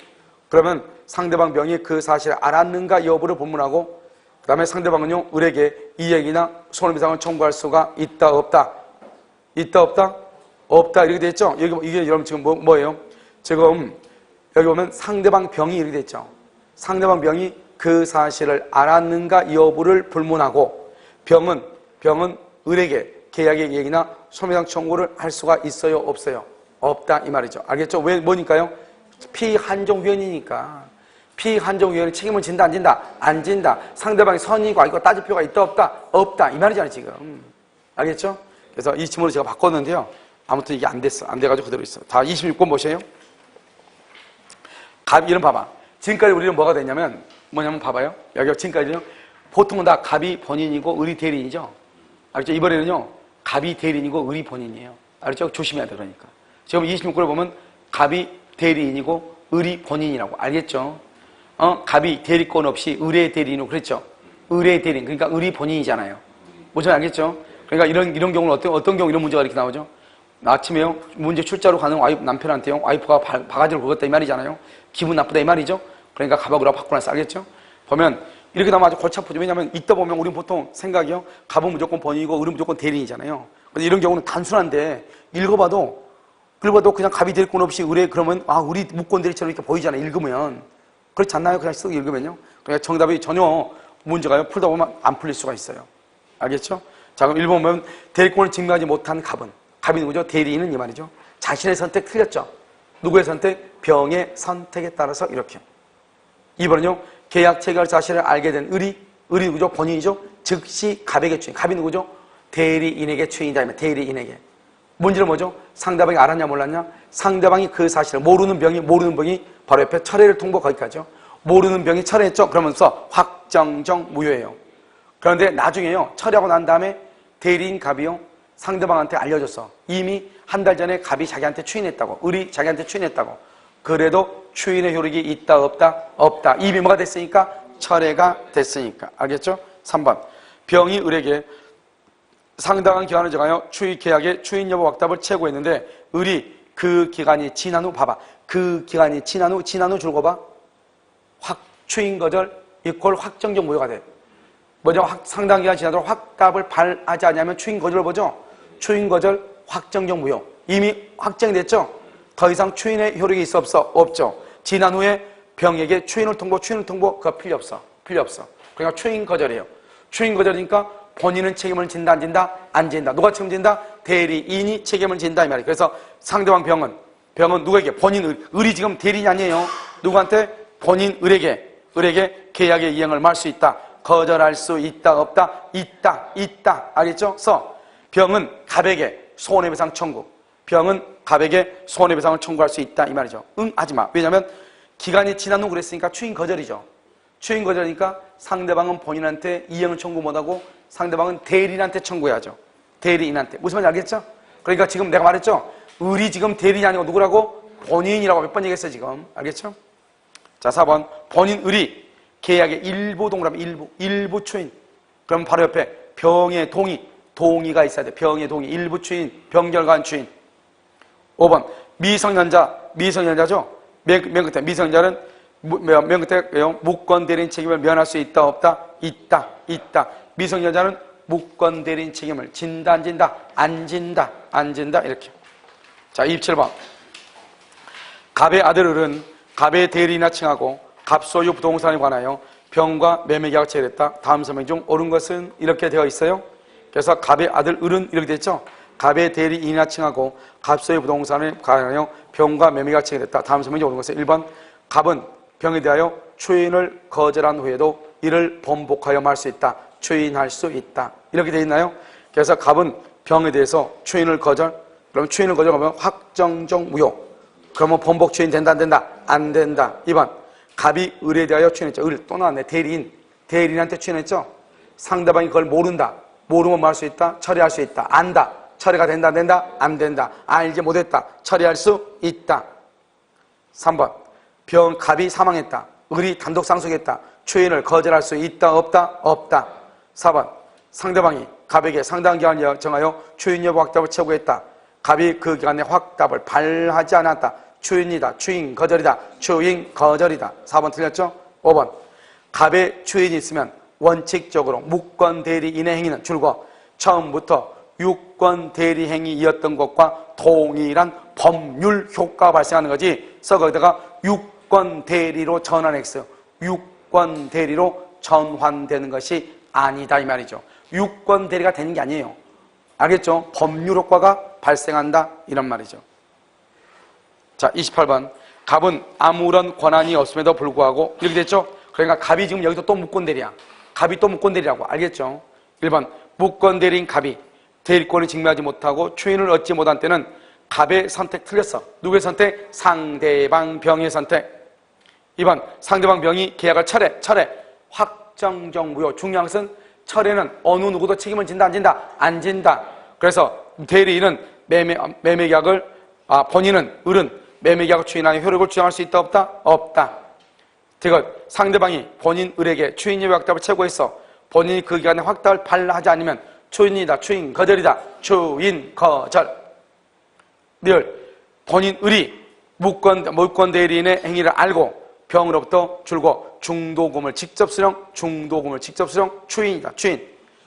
그러면 상대방 병이 그 사실을 알았는가 여부를 본문하고 그 다음에 상대방은요. 을에게 이행이나 손해배상을 청구할 수가 있다 없다. 있다 없다? 없다 이렇게 돼 있죠. 이게 여러분 지금 뭐예요? 지금 여기 보면 상대방 병이 이렇게 돼 있죠. 상대방 병이 그 사실을 알았는가 여부를 불문하고 병은 을에게 계약의 이행이나 손해배상 청구를 할 수가 있어요 없어요? 없다 이 말이죠. 알겠죠? 왜 뭐니까요? 피한정위원이니까 피한정위원이 책임을 진다 안 진다? 안 진다. 상대방이 선의고 아니고 따질 필요가 있다 없다? 없다 이 말이잖아요 지금. 알겠죠? 그래서 이 지문을 제가 바꿨는데요. 아무튼 이게 안 됐어. 안 돼가지고 그대로 있어. 다 26권 보세요. 갑 이름 봐봐. 지금까지 우리는 뭐가 됐냐면 뭐냐면 봐봐요. 여기 지금까지는 보통은 다 갑이 본인이고 을이 대리인이죠. 알겠죠? 이번에는요. 갑이 대리인이고 을이 본인이에요. 알겠죠? 조심해야 돼 그러니까. 지금 26권을 보면 갑이 대리인이고 을이 본인이라고. 알겠죠? 갑이 대리권 없이 을의 대리인으로 그랬죠? 을의 대리인. 그러니까 을이 본인이잖아요. 뭐지 알겠죠? 그러니까 이런 경우는 어떤 경우 이런 문제가 이렇게 나오죠? 아침에요. 문제 출자로 가는 남편한테요. 와이프가 바가지를 긁었다 이 말이잖아요. 기분 나쁘다 이 말이죠? 그러니까 갑하고 을하고 바꿔놨어. 알겠죠? 보면 이렇게 나면 아주 골치 아프죠. 왜냐하면 있다 보면 우리는 보통 생각이요. 갑은 무조건 번이고 을은 무조건 대리인이잖아요. 근데 이런 경우는 단순한데 읽어봐도 그냥 갑이 대리권 없이 을에 그러면 을이 무권 대리처럼 이렇게 보이잖아요. 읽으면. 그렇지 않나요? 그냥 쓱 읽으면요. 그러니까 정답이 전혀 문제가요. 풀다 보면 안 풀릴 수가 있어요. 알겠죠? 자, 그럼 1번 보면 대리권을 증명하지 못한 갑이 누구죠? 대리인은 이 말이죠. 자신의 선택 틀렸죠. 누구의 선택? 병의 선택에 따라서 이렇게. 2번은요. 계약 체결 사실을 알게 된 을이 누구죠? 본인이죠? 즉시 갑에게 추인. 갑이 누구죠? 대리인에게 추인이다. 대리인에게. 문제는 뭐죠? 상대방이 알았냐 몰랐냐? 상대방이 그 사실을 모르는 병이 바로 옆에 철회를 통보 거기까지요. 모르는 병이 철회했죠? 그러면서 확정정 무효예요. 그런데 나중에요. 철회하고 난 다음에 대리인 갑이요. 상대방한테 알려줬어. 이미 한 달 전에 갑이 자기한테 추인했다고. 을이 자기한테 추인했다고. 그래도 추인의 효력이 있다 없다? 없다. 이미 뭐가 됐으니까? 철회가 됐으니까. 알겠죠? 3번. 병이 을에게 상당한 기간을 정하여 추인 계약의 추인 여부 확답을 채고했는데 을이 그 기간이 지난 후 봐봐. 그 기간이 지난 후 줄거 봐. 추인 거절 이꼴 확정적 무효가 돼. 뭐죠? 상당 기간 지나도록 확답을 발하지 않냐면 추인 거절을 보죠. 추인 거절 확정적 무효. 이미 확정이 됐죠? 더 이상 추인의 효력이 있어 없어? 없죠. 지난 후에 병에게 추인을 통보 그거 필요 없어. 그러니까 추인 거절이에요. 추인 거절이니까 본인은 책임을 진다 안 진다? 안 진다. 누가 책임진다? 대리인이 책임을 진다 이 말이에요. 그래서 상대방 병은 누구에게? 본인 을이 지금 대리인이 아니에요. 누구한테? 본인 을에게 계약의 이행을 말 수 있다. 거절할 수 있다 없다? 있다. 알겠죠? 병은 갑에게 손해배상 청구. 병은 갑에게 손해배상을 청구할 수 있다 이 말이죠. 하지마. 왜냐하면 기간이 지난 후 그랬으니까 추인 거절이죠. 추인 거절이니까 상대방은 본인한테 이행을 청구 못하고 상대방은 대리인한테 청구해야죠. 대리인한테. 무슨 말인지 알겠죠? 그러니까 지금 내가 말했죠? 을이 지금 대리인이 아니고 누구라고? 본인이라고 몇 번 얘기했어요 지금. 알겠죠? 자, 4번. 본인 을이 계약의 일부 동의라면 일부 추인. 그럼 바로 옆에 병의 동의가 있어야 돼. 병의 동의. 일부 추인. 병결간 추인. 5번. 미성년자죠? 맨 끝에 미성년자는 맨 끝에 무권 대리인 책임을 면할 수 있다 없다? 있다. 미성년자는 무권 대리인 책임을 진다 안 진다? 안 진다 이렇게. 자, 27번. 갑의 아들 을은 갑의 대리인이나 칭하고 갑 소유 부동산에 관하여 병과 매매계약을 체결했다. 다음 설명 중 옳은 것은 이렇게 되어 있어요. 그래서 갑의 아들 을은 이렇게 됐죠. 갑의 대리인이나 칭하고 갑 소유 부동산에 관하여 병과 매매계약을 체결했다. 다음 설명 중 옳은 것은 1번. 갑은 병에 대하여 추인을 거절한 후에도 이를 번복하여 말 수 있다. 추인할 수 있다. 이렇게 되어 있나요? 그래서 갑은 병에 대해서 추인을 거절. 그럼 추인을 거절하면 확정적 무효. 그러면 번복 추인 된다 안 된다? 안 된다. 2번. 갑이 을에 대하여 추인했죠. 을 또 나왔네. 대리인한테 추인했죠. 상대방이 그걸 모른다. 모르면 뭐 할 수 있다? 처리할 수 있다. 안다. 처리가 된다 안 된다? 안 된다. 알지 못했다. 처리할 수 있다. 3번. 갑이 사망했다. 을이 단독 상속했다. 추인을 거절할 수 있다 없다? 없다. 4번. 상대방이 갑에게 상당한 기간을 정하여 추인 여부 확답을 채구했다. 갑이 그 기간에 확답을 발하지 않았다. 추인이다. 추인 거절이다. 4번 틀렸죠? 5번. 갑의 추인이 있으면 원칙적으로 무권 대리인의 행위는 줄거 처음부터 유권 대리 행위이었던 것과 동일한 법률 효과가 발생하는 거지. 그래서 거기다가 유권 대리로 전환 X. 유권 대리로 전환되는 것이 아니다 이 말이죠. 유권 대리가 되는 게 아니에요. 알겠죠? 법률 효과가 발생한다 이런 말이죠. 자, 28번. 갑은 아무런 권한이 없음에도 불구하고 이렇게 됐죠? 그러니까 갑이 지금 여기서 또 무권대리야. 갑이 또 무권대리라고. 알겠죠? 1번. 무권대리인 갑이 대리권을 증명하지 못하고 추인을 얻지 못한 때는 갑의 선택 틀렸어. 누구의 선택? 상대방 병의 선택. 2번. 상대방 병이 계약을 철회. 확정적 무효. 중요한 것은 철회는 어느 누구도 책임을 진다 안 진다? 안 진다. 그래서 대리인은 매매계약을 본인은 을은 매매계약을 추인하여 효력을 주장할 수 있다 없다? 없다. 즉 상대방이 본인 을에게 추인 여부 확답을 채고했어. 본인이 그 기간에 확답을 발하지 않으면 추인이다. 추인 거절이다. 추인 거절. 리얼. 본인 을이 무권 대리인의 행위를 알고 병으로부터 줄고 중도금을 직접 수령, 중도금을 직접 수령, 추인이다. 추인.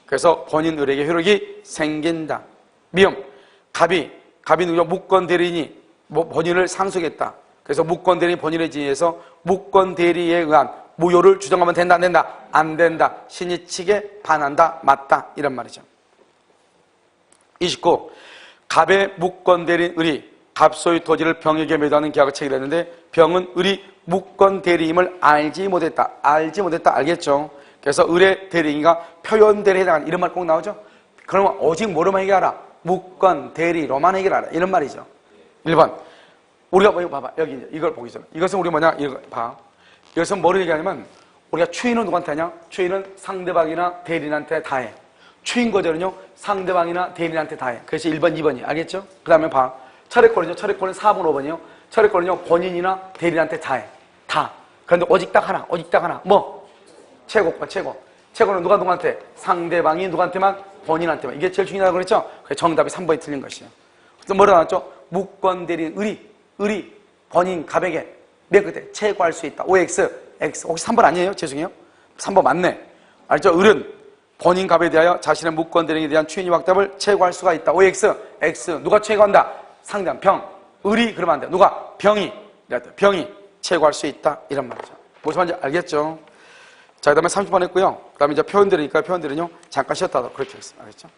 그래서 본인 의뢰의 효력이 생긴다. 미음. 갑이 누구죠? 무권 대리인이 본인을 상속했다. 그래서 무권 대리인 본인의 지위에서 무권 대리에 의한 무효를 주장하면 된다, 안 된다? 안 된다. 신이치게 반한다, 맞다. 이런 말이죠. 29. 갑의 무권 대리인 의리. 갑 소유 토지를 병에게 매도하는 계약을 체결했는데 병은 의리 무권 대리임을 알지 못했다. 알지 못했다. 알겠죠? 그래서 의뢰 대리인과 표현 대리에 해당하는 이런 말 꼭 나오죠? 그러면 오직 뭐로만 해결하라? 무권 대리로만 해결하라. 이런 말이죠. 1번. 우리가 뭐, 봐봐. 여기 이걸 보기 전에. 이것은 우리 뭐냐? 이거 봐. 이것은 뭐를 얘기하냐면 우리가 추인은 누구한테 하냐? 추인은 상대방이나 대리인한테 다 해. 추인 거절은요, 상대방이나 대리인한테 다 해. 그래서 1번, 2번이. 알겠죠? 그 다음에 봐. 철회권은요, 철회권은 4번, 5번이요. 철회권은요, 본인이나 대리인한테 다 해. 다. 그런데 오직 딱 하나, 오직 딱 하나. 뭐? 최고권, 최고. 최고는 누구한테? 상대방이 누구한테만? 본인한테만. 이게 제일 중요하다고 그랬죠? 그래서 정답이 3번이 틀린 것이에요. 그래서 뭐라 나왔죠? 무권 대리인 의리, 본인 갑에게 맨 끝에 최고할 수 있다. OX, X. 혹시 3번 아니에요? 죄송해요. 3번 맞네. 알죠? 을은 본인 갑에 대하여 자신의 무권 대리인에 대한 추인이 확답을 최고할 수가 있다. OX, X. 누가 최고한다? 상대방, 병. 을이 그러면 안 돼. 누가? 병이. 병이 최고할 수 있다. 이런 말이죠. 무슨 말인지 알겠죠? 자, 그 다음에 30번 했고요. 그 다음에 이제 표현들이니까 표현들은요, 잠깐 쉬었다 하도록 그렇게 하겠습니다. 알겠죠?